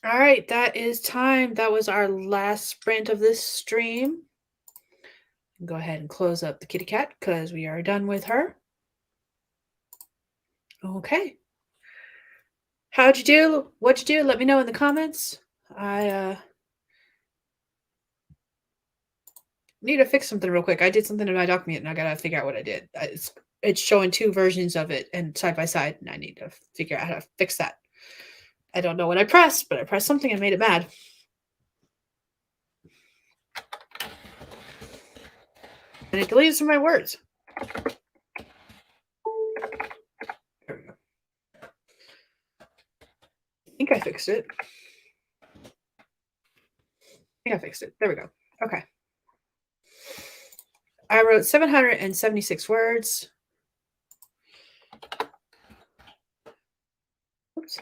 All right, that is time. That was our last sprint of this stream. Go ahead and close up the kitty cat because we are done with her. Okay. How'd you do? What'd you do? Let me know in the comments. I need to fix something real quick. I did something in my document and I gotta figure out what I did. It's showing two versions of it and side by side, and I need to figure out how to fix that. I don't know what I pressed, but I pressed something and made it mad. And it deleted some of my words. There we go. I think I fixed it. There we go. Okay. I wrote 776 words. Oops.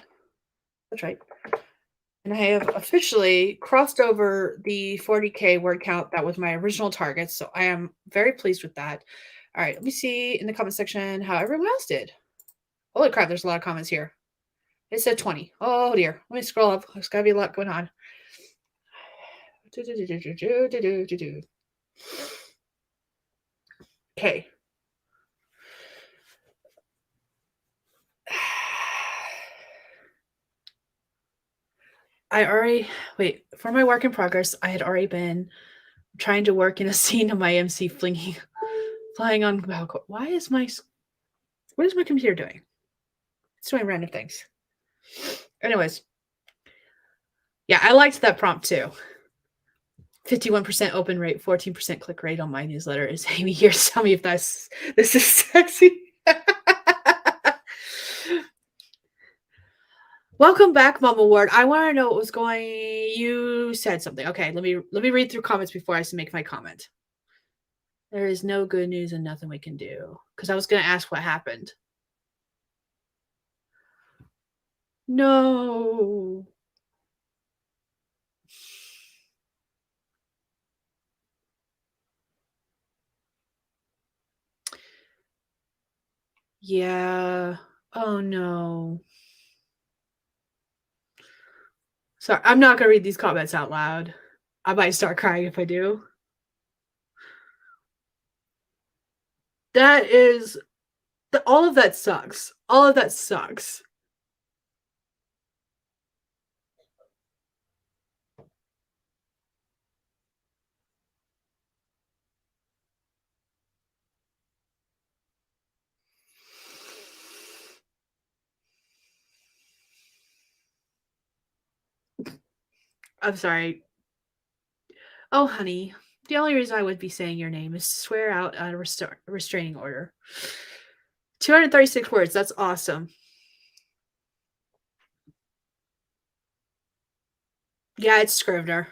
That's right. And I have officially crossed over the 40K word count. That was my original target. So I am very pleased with that. All right. Let me see in the comment section how everyone else did. Holy crap. There's a lot of comments here. It said 20. Oh dear. Let me scroll up. There's got to be a lot going on. Okay. For my work in progress, I had already been trying to work in a scene of my MC flying on balcony. What is my computer doing? It's doing random things. Anyways. Yeah, I liked that prompt too. 51% open rate, 14% click rate on my newsletter. Is Amy here to tell me if this is sexy? Welcome back, Mama Ward. I want to know what was going. You said something. Okay, let me read through comments before I make my comment. There is no good news and nothing we can do. Because I was going to ask what happened. No. Yeah. Oh no. Sorry, I'm not going to read these comments out loud. I might start crying if I do. That is all of that sucks. All of that sucks. I'm sorry. Oh, honey. The only reason I would be saying your name is to swear out a restraining order. 236 words. That's awesome. Yeah, it's Scrivener.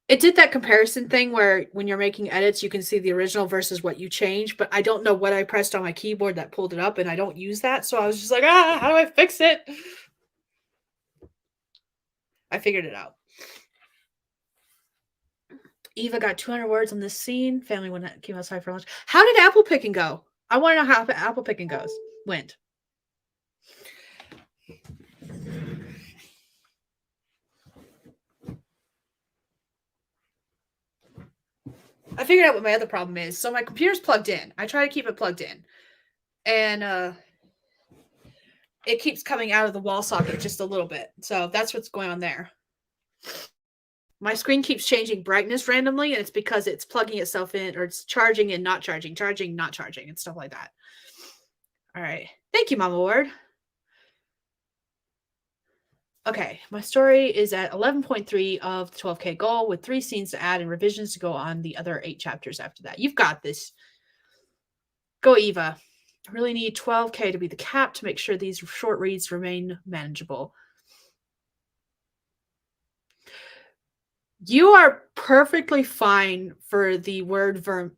It did that comparison thing where when you're making edits, you can see the original versus what you change, but I don't know what I pressed on my keyboard that pulled it up, and I don't use that, so I was just like, how do I fix it? I figured it out. Eva got 200 words on this scene. Family came outside for lunch. How did apple picking go? I want to know how apple picking went. I figured out what my other problem is. So my computer's plugged in. I try to keep it plugged in. And it keeps coming out of the wall socket just a little bit. So that's what's going on there. My screen keeps changing brightness randomly, and it's because it's plugging itself in, or it's charging and not charging, not charging, and stuff like that. All right. Thank you, Mama Ward. Okay, my story is at 11.3 of the 12K goal with 3 scenes to add and revisions to go on the other 8 chapters after that. You've got this. Go, Eva. I really need 12K to be the cap to make sure these short reads remain manageable. You are perfectly fine for the word vermin.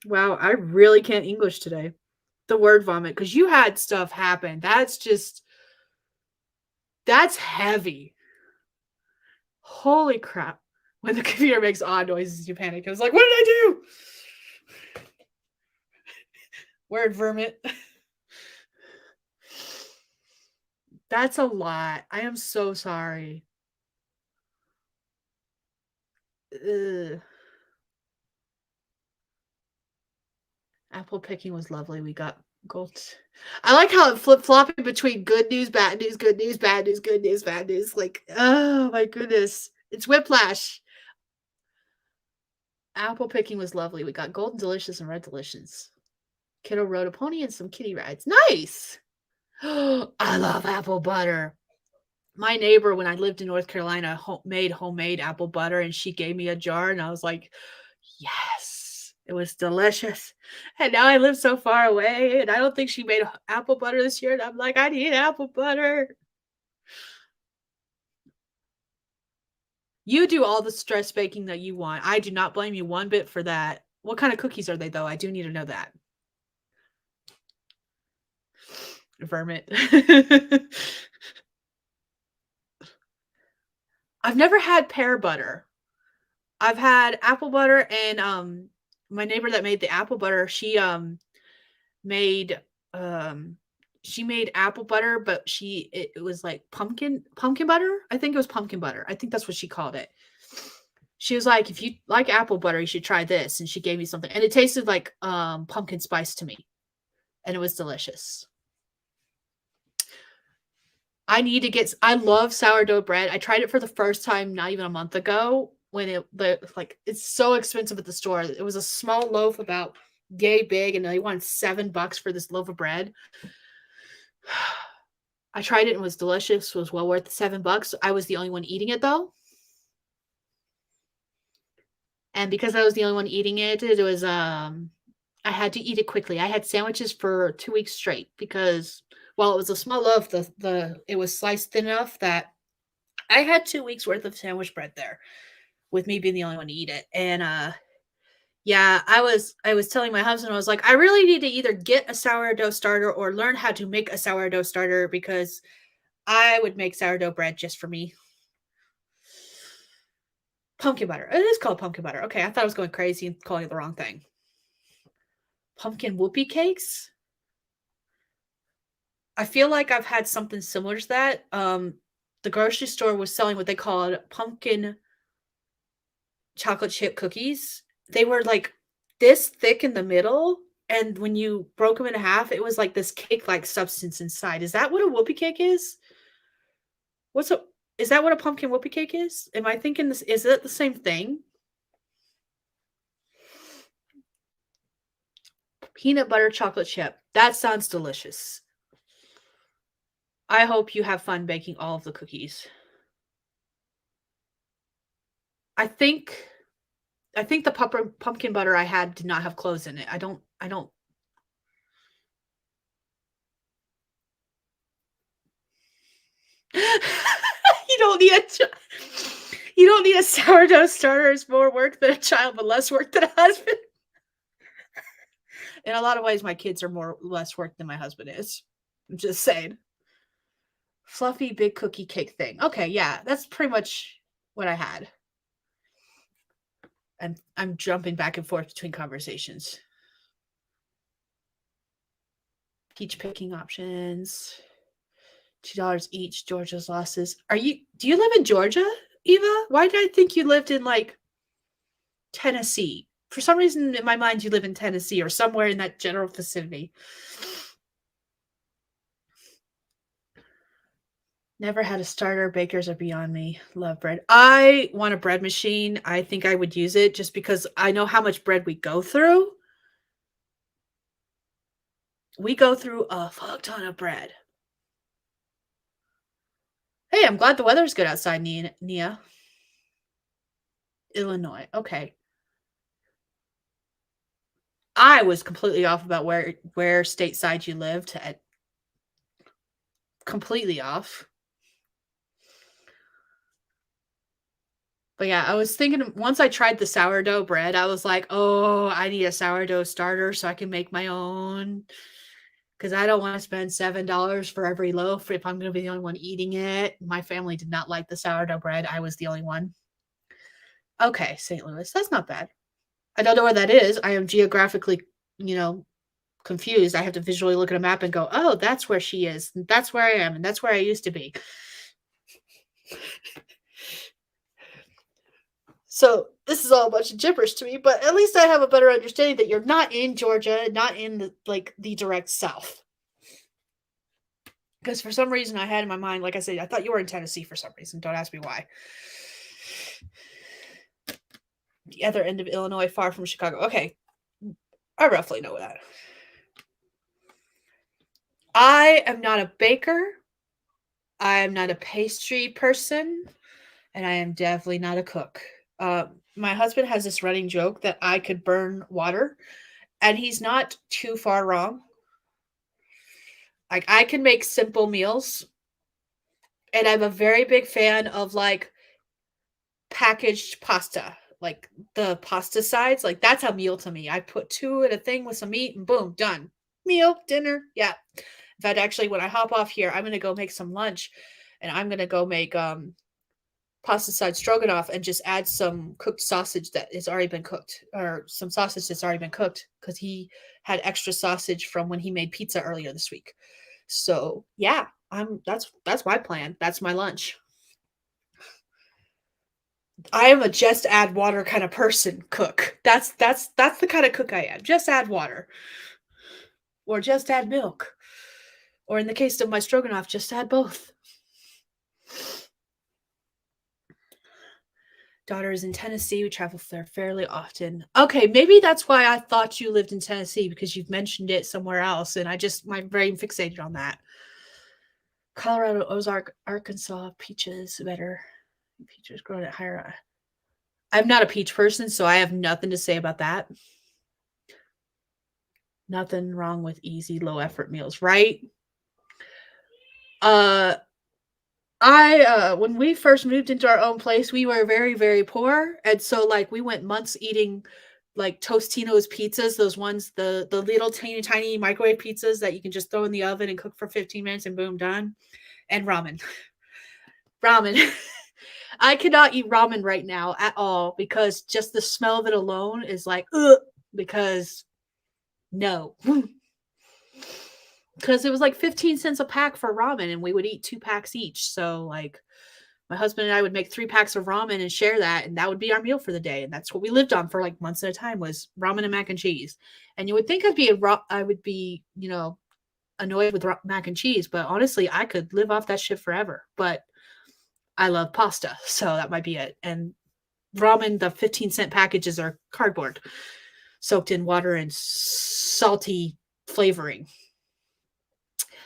Wow, I really can't English today. The word vomit, because you had stuff happen. That's heavy. Holy crap. When the computer makes odd noises, you panic. I was like, what did I do? Word vermin. That's a lot. I am so sorry. Ugh. Apple picking was lovely. We got gold. I like how it flip-flopping between good news, bad news, good news, bad news, good news, bad news. Like, oh my goodness. It's whiplash. Apple picking was lovely. We got golden delicious and red delicious. Kiddo rode a pony and some kitty rides. Nice. I love apple butter. My neighbor, when I lived in North Carolina, made homemade apple butter, and she gave me a jar, and I was like, yes, it was delicious. And now I live so far away, and I don't think she made apple butter this year. And I'm like, I need apple butter. You do all the stress baking that you want. I do not blame you one bit for that. What kind of cookies are they, though? I do need to know that. Vermint. I've never had pear butter. I've had apple butter, and my neighbor that made the apple butter, made um she made apple butter, but it was like pumpkin butter. I think it was pumpkin butter. I think that's what she called it. She was like, if you like apple butter, you should try this. And she gave me something. And it tasted like pumpkin spice to me. And it was delicious. I love sourdough bread. I tried it for the first time not even a month ago when it's so expensive at the store. It was a small loaf about yay big, and they wanted $7 for this loaf of bread. I tried it and it was delicious. It was well worth the $7. I was the only one eating it though. And because I was the only one eating it, it was I had to eat it quickly. I had sandwiches for 2 weeks straight because while it was a small loaf, it was sliced thin enough that I had 2 weeks worth of sandwich bread there, with me being the only one to eat it. And yeah, I was telling my husband, I was like, I really need to either get a sourdough starter or learn how to make a sourdough starter because I would make sourdough bread just for me. Pumpkin butter. It is called pumpkin butter. Okay, I thought I was going crazy and calling it the wrong thing. Pumpkin whoopie cakes? I feel like I've had something similar to that. The grocery store was selling what they called pumpkin chocolate chip cookies. They were like this thick in the middle, and when you broke them in half, it was like this cake-like substance inside. Is that what a whoopie cake is? Is that what a pumpkin whoopie cake is? Am I thinking this? Is it the same thing? Peanut butter chocolate chip. That sounds delicious. I hope you have fun baking all of the cookies. I think the pumpkin butter I had did not have cloves in it. I don't you don't need a you don't need a sourdough starter. It's more work than a child, but less work than a husband. In a lot of ways, my kids are more less work than my husband is. I'm just saying. Fluffy big cookie cake thing. Okay, yeah, that's pretty much what I had. And I'm jumping back and forth between conversations. Peach picking options. $2 each. Georgia's losses. Do you live in Georgia, Eva? Why did I think you lived in like Tennessee? For some reason in my mind you live in Tennessee or somewhere in that general vicinity. Never had a starter. Bakers are beyond me. Love bread. I want a bread machine. I think I would use it just because I know how much bread we go through. We go through a fuck ton of bread. Hey, I'm glad the weather's good outside, Nia. Illinois. Okay. I was completely off about where stateside you lived. Completely off. But yeah, I was thinking once I tried the sourdough bread, I was like, oh, I need a sourdough starter so I can make my own. Because I don't want to spend $7 for every loaf if I'm going to be the only one eating it. My family did not like the sourdough bread. I was the only one. Okay, St. Louis. That's not bad. I don't know where that is. I am geographically, confused, I have to visually look at a map and go, oh, that's where she is. That's where I am. And that's where I used to be. So this is all a bunch of gibberish to me, but at least I have a better understanding that you're not in Georgia, not in the direct South. Because for some reason I had in my mind, like I said, I thought you were in Tennessee for some reason. Don't ask me why. The other end of Illinois, far from Chicago. Okay. I roughly know that. I am not a baker. I am not a pastry person. And I am definitely not a cook. My husband has this running joke that I could burn water, and he's not too far wrong. Like, I can make simple meals, and I'm a very big fan of like packaged pasta, like the pasta sides. Like, that's a meal to me. I put two in a thing with some meat, and boom, done. Meal, dinner, yeah. In fact, actually, when I hop off here, I'm gonna go make some lunch, and I'm gonna go make pasta side stroganoff and just add some cooked sausage that has already been cooked, or some sausage that's already been cooked, because he had extra sausage from when he made pizza earlier this week. So yeah, that's my plan. That's my lunch. I am a just add water kind of person cook. That's the kind of cook I am. Just add water. Or just add milk. Or in the case of my stroganoff, just add both. Daughter is in Tennessee. We travel there fairly often. Okay, maybe that's why I thought you lived in Tennessee, because you've mentioned it somewhere else, and my brain fixated on that. Colorado, Ozark, Arkansas, peaches better. Peaches grown at higher. I'm not a peach person, so I have nothing to say about that. Nothing wrong with easy, low effort meals, right? When we first moved into our own place, we were very, very poor. And so like we went months eating like Tostino's pizzas, those ones, the little tiny microwave pizzas that you can just throw in the oven and cook for 15 minutes and boom, done. And ramen. Ramen. I cannot eat ramen right now at all, because just the smell of it alone is like, ugh, because no. Because it was like 15 cents a pack for ramen, and we would eat 2 packs each. So like my husband and I would make 3 packs of ramen and share that, and that would be our meal for the day. And that's what we lived on for like months at a time, was ramen and mac and cheese. And you would think I would be, annoyed with mac and cheese, but honestly, I could live off that shit forever. But I love pasta, so that might be it. And ramen, the 15-cent packages are cardboard soaked in water and salty flavoring.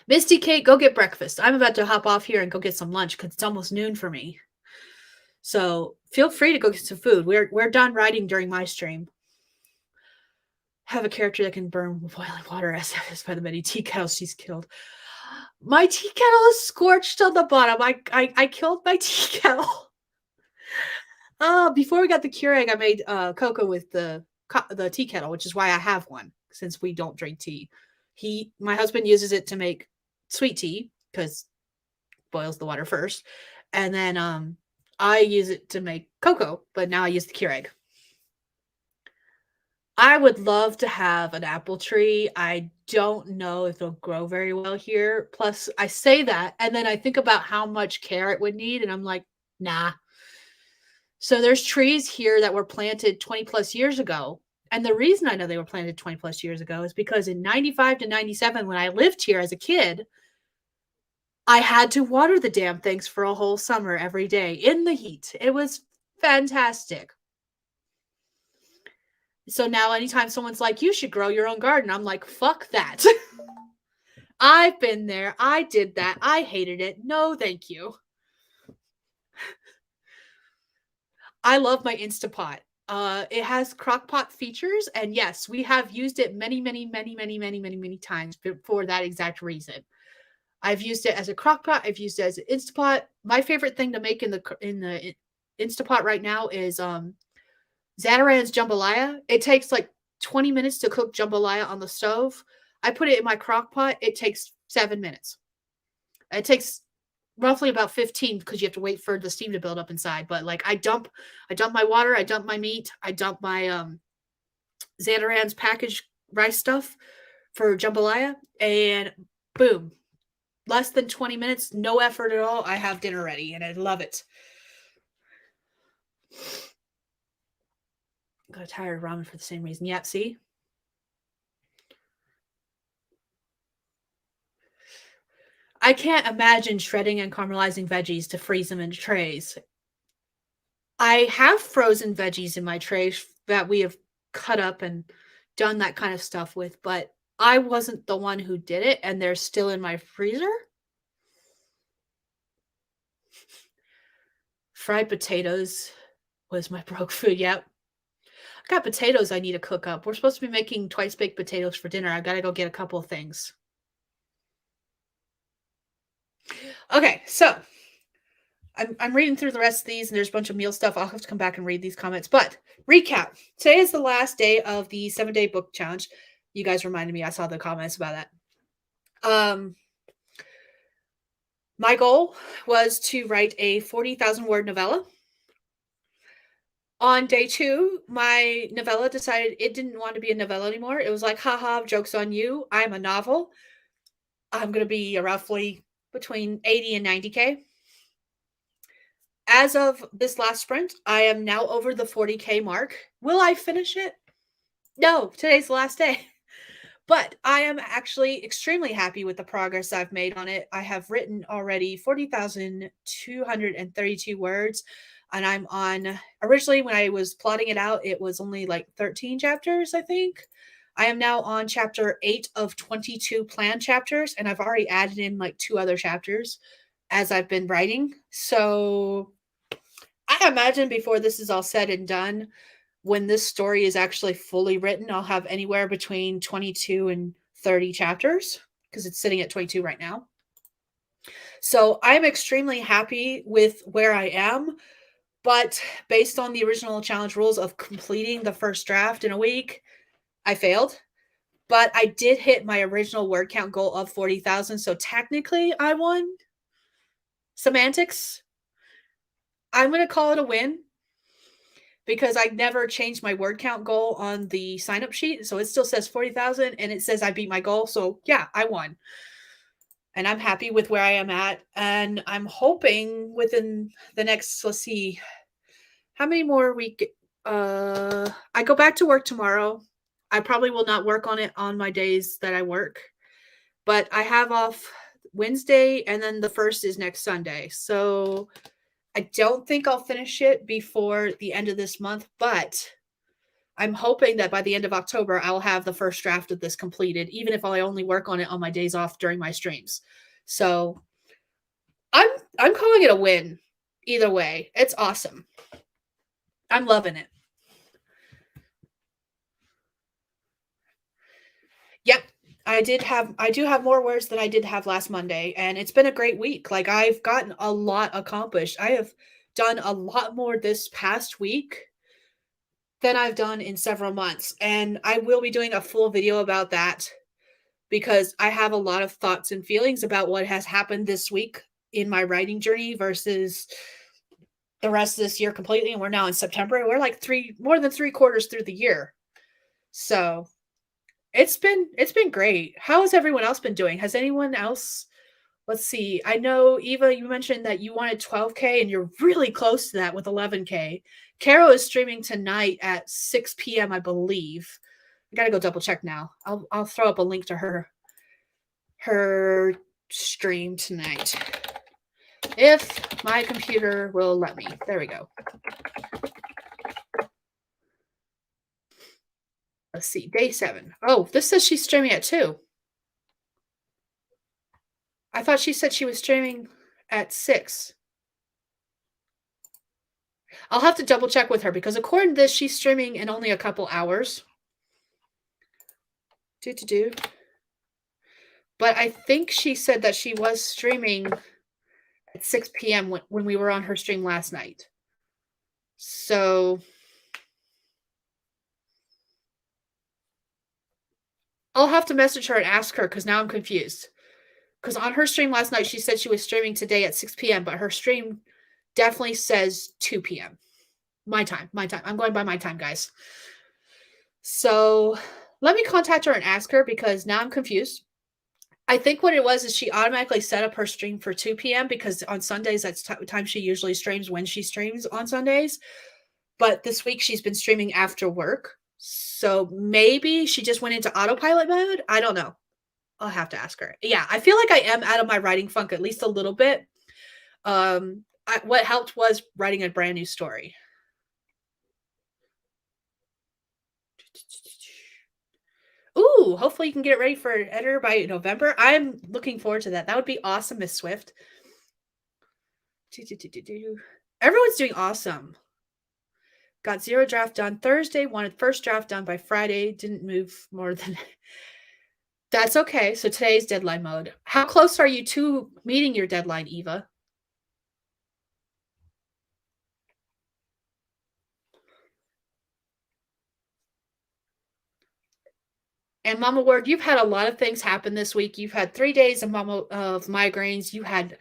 Misty Kate, go get breakfast. I'm about to hop off here and go get some lunch because it's almost noon for me. So feel free to go get some food. We're done writing during my stream. Have a character that can burn boiling water as evidenced by the many tea kettles she's killed. My tea kettle is scorched on the bottom. I killed my tea kettle. Before we got the Keurig, I made cocoa with the tea kettle, which is why I have one, since we don't drink tea. My husband uses it to make sweet tea, because boils the water first, and then I use it to make cocoa, but now I use the Keurig. I would love to have an apple tree. I don't know if it'll grow very well here. Plus, I say that, and then I think about how much care it would need, and I'm like, nah. So there's trees here that were planted 20 plus years ago. And the reason I know they were planted 20 plus years ago is because in 95 to 97, when I lived here as a kid, I had to water the damn things for a whole summer every day in the heat. It was fantastic. So now anytime someone's like, you should grow your own garden, I'm like, fuck that. I've been there. I did that. I hated it. No, thank you. I love my Instapot. It has crockpot features, and yes, we have used it many times for that exact reason. I've used it as a crockpot. I've used it as an Instapot. My favorite thing to make in the Instapot right now is Zatarain's jambalaya. It takes like 20 minutes to cook jambalaya on the stove. I put it in my crock pot. It takes 7 minutes. It takes roughly about 15 because you have to wait for the steam to build up inside. But like I dump my water, I dump my meat, I dump my Zatarain's packaged rice stuff for jambalaya, and boom, less than 20 minutes, no effort at all. I have dinner ready, and I love it. Got tired of ramen for the same reason. Yep, see? I can't imagine shredding and caramelizing veggies to freeze them in trays. I have frozen veggies in my tray that we have cut up and done that kind of stuff with, but I wasn't the one who did it, and they're still in my freezer. Fried potatoes was my broke food. Yep. I got potatoes I need to cook up. We're supposed to be making twice baked potatoes for dinner. I gotta go get a couple of things. Okay, so I'm reading through the rest of these, and there's a bunch of meal stuff. I'll have to come back and read these comments. But recap: today is the last day of the 7-day book challenge. You guys reminded me. I saw the comments about that. My goal was to write a 40,000 word novella. On day 2, my novella decided it didn't want to be a novella anymore. It was like, haha, joke's on you. I'm a novel. I'm going to be roughly between 80 and 90K. As of this last sprint, I am now over the 40K mark. Will I finish it? No, today's the last day. But I am actually extremely happy with the progress I've made on it. I have written already 40,232 words, and I'm on, originally when I was plotting it out, it was only like 13 chapters, I think. I am now on chapter 8 of 22 planned chapters, and I've already added in like 2 other chapters as I've been writing. So I imagine before this is all said and done, when this story is actually fully written, I'll have anywhere between 22 and 30 chapters because it's sitting at 22 right now. So I'm extremely happy with where I am, but based on the original challenge rules of completing the first draft in a week, I failed. But I did hit my original word count goal of 40,000. So technically I won. Semantics. I'm going to call it a win because I never changed my word count goal on the sign up sheet. So it still says 40,000 and it says I beat my goal. So yeah, I won. And I'm happy with where I am at. And I'm hoping within the next, let's see, how many more week? I go back to work tomorrow. I probably will not work on it on my days that I work, but I have off Wednesday and then the 1st is next Sunday. So I don't think I'll finish it before the end of this month, but I'm hoping that by the end of October, I'll have the first draft of this completed, even if I only work on it on my days off during my streams. So I'm calling it a win. Either way, it's awesome. I'm loving it. Yep. I do have more words than I did have last Monday, and it's been a great week. Like I've gotten a lot accomplished. I have done a lot more this past week than I've done in several months, and I will be doing a full video about that because I have a lot of thoughts and feelings about what has happened this week in my writing journey versus the rest of this year completely. And we're now in September, and we're like more than 3/4 through the year. So it's been great. How has everyone else been doing? Has anyone else, let's see. I know Eva, you mentioned that you wanted 12K and you're really close to that with 11K. Carol is streaming tonight at 6 p.m., I believe. I gotta go double check now. I'll throw up a link to her stream tonight. If my computer will let me. There we go. Let's see, day 7. Oh, this says she's streaming at 2. I thought she said she was streaming at 6. I'll have to double check with her because according to this, she's streaming in only a couple hours. But I think she said that she was streaming at 6 p.m. when we were on her stream last night. So I'll have to message her and ask her because now I'm confused. Because on her stream last night, she said she was streaming today at 6 p.m., but her stream definitely says 2 p.m. My time. I'm going by my time, guys. So Let me contact her and ask her because now I'm confused. I think what it was is she automatically set up her stream for 2 p.m. because on Sundays, that's time she usually streams when she streams on Sundays. But this week she's been streaming after work. So maybe she just went into autopilot mode. I don't know. I'll have to ask her. Yeah, I feel like I am out of my writing funk at least a little bit. What helped was writing a brand new story. Ooh, hopefully you can get it ready for editor by November. I'm looking forward to that. That would be awesome, Miss Swift. Everyone's doing awesome. Got 0 draft done Thursday, wanted first draft done by Friday, didn't move more than That's okay. So today's deadline mode. How close are you to meeting your deadline, Eva? And Mama Word, you've had a lot of things happen this week. You've had 3 days of migraines. You had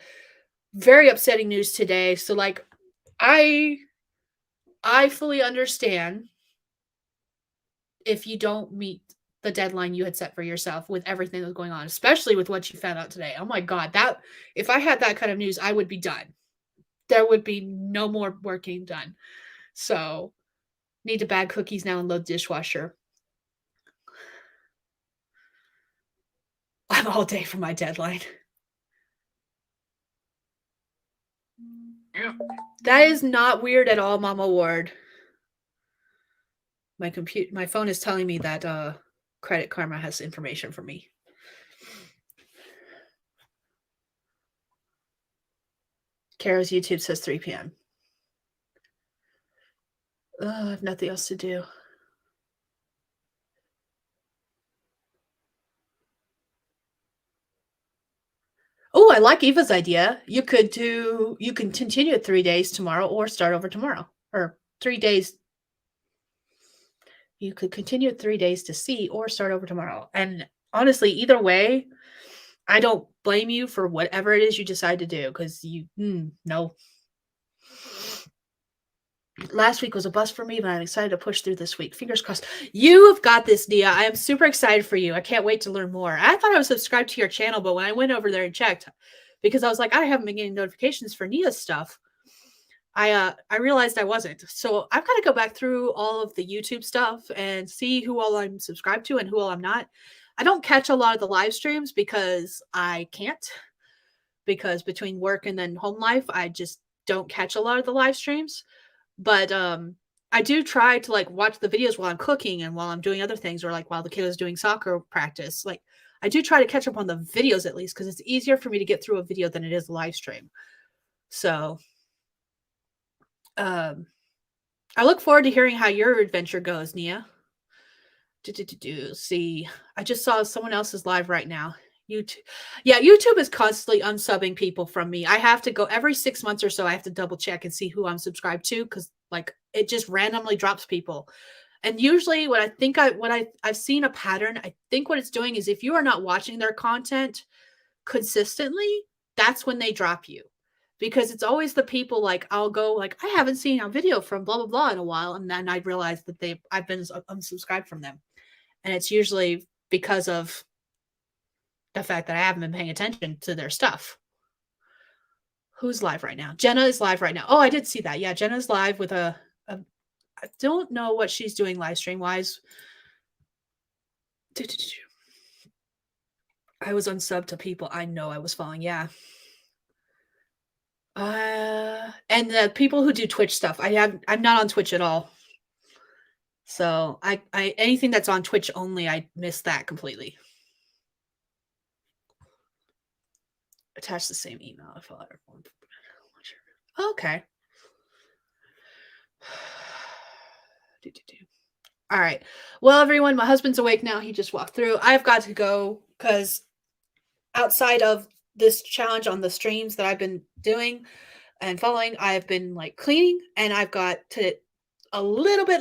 very upsetting news today. So like I fully understand if you don't meet the deadline you had set for yourself with everything that's going on, especially with what you found out today. Oh my God, that if I had that kind of news, I would be done. There would be no more working done. So need to bag cookies now and load dishwasher. I'm all day for my deadline. That is not weird at all, Mama Ward. My phone is telling me that Credit Karma has information for me. Kara's YouTube says 3 p.m. I have nothing else to do. Oh, I like Eva's idea. You can continue at 3 days tomorrow or start over tomorrow. Or 3 days. You could continue at 3 days to see or start over tomorrow. And honestly, either way, I don't blame you for whatever it is you decide to do because no. Last week was a bust for me, but I'm excited to push through this week. Fingers crossed. You have got this, Nia. I am super excited for you. I can't wait to learn more. I thought I was subscribed to your channel, but when I went over there and checked, because I was like, I haven't been getting notifications for Nia's stuff, I realized I wasn't. So I've got to go back through all of the YouTube stuff and see who all I'm subscribed to and who all I'm not. I don't catch a lot of the live streams because I can't. Because between work and then home life, I just don't catch a lot of the live streams. But I do try to like watch the videos while I'm cooking and while I'm doing other things, or like while the kid is doing soccer practice. Like I do try to catch up on the videos at least because it's easier for me to get through a video than it is a live stream. So I look forward to hearing how your adventure goes, Nia. See, I just saw someone else's live right now. YouTube. Yeah, YouTube is constantly unsubbing people from me. I have to go every 6 months or so. I have to double check and see who I'm subscribed to because like it just randomly drops people. And usually what I've seen a pattern, I think what it's doing is if you are not watching their content consistently, that's when they drop you. Because it's always the people like I'll go like I haven't seen a video from blah blah blah in a while, and then I realize that I've been unsubscribed from them. And it's usually because of the fact that I haven't been paying attention to their stuff. Who's live right now? Jenna is live right now. Oh, I did see that. Yeah, Jenna's live with I don't know what she's doing live stream wise. I was unsubbed to people I know I was following. Yeah. And the people who do Twitch stuff, I'm not on Twitch at all. So I anything that's on Twitch only, I miss that completely. Attach the same email. I follow everyone. Okay. All right. Well, everyone, my husband's awake now. He just walked through. I've got to go because outside of this challenge on the streams that I've been doing and following, I've been like cleaning, and I've got to a little bit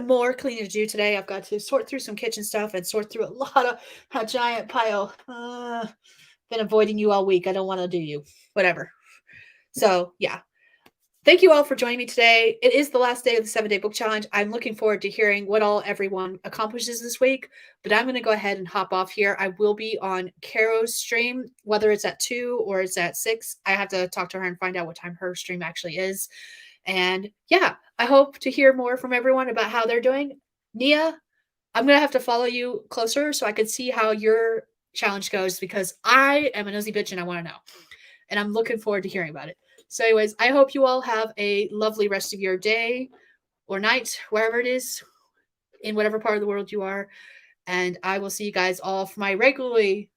more cleaning to do today. I've got to sort through some kitchen stuff and sort through a giant pile. Been avoiding you all week. I don't want to do you. Whatever. So yeah. Thank you all for joining me today. It is the last day of the 7-day book challenge. I'm looking forward to hearing what all everyone accomplishes this week, but I'm going to go ahead and hop off here. I will be on Caro's stream, whether it's at 2 or it's at 6. I have to talk to her and find out what time her stream actually is. And yeah, I hope to hear more from everyone about how they're doing. Nia, I'm going to have to follow you closer so I can see how your challenge goes because I am a nosy bitch and I want to know. And I'm looking forward to hearing about it. So, anyways, I hope you all have a lovely rest of your day or night, wherever it is, in whatever part of the world you are. And I will see you guys all for my regularly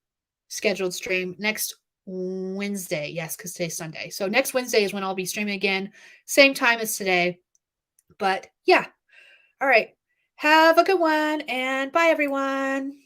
scheduled stream next Wednesday. Yes, because today's Sunday. So, next Wednesday is when I'll be streaming again, same time as today. But yeah, all right. Have a good one and bye, everyone.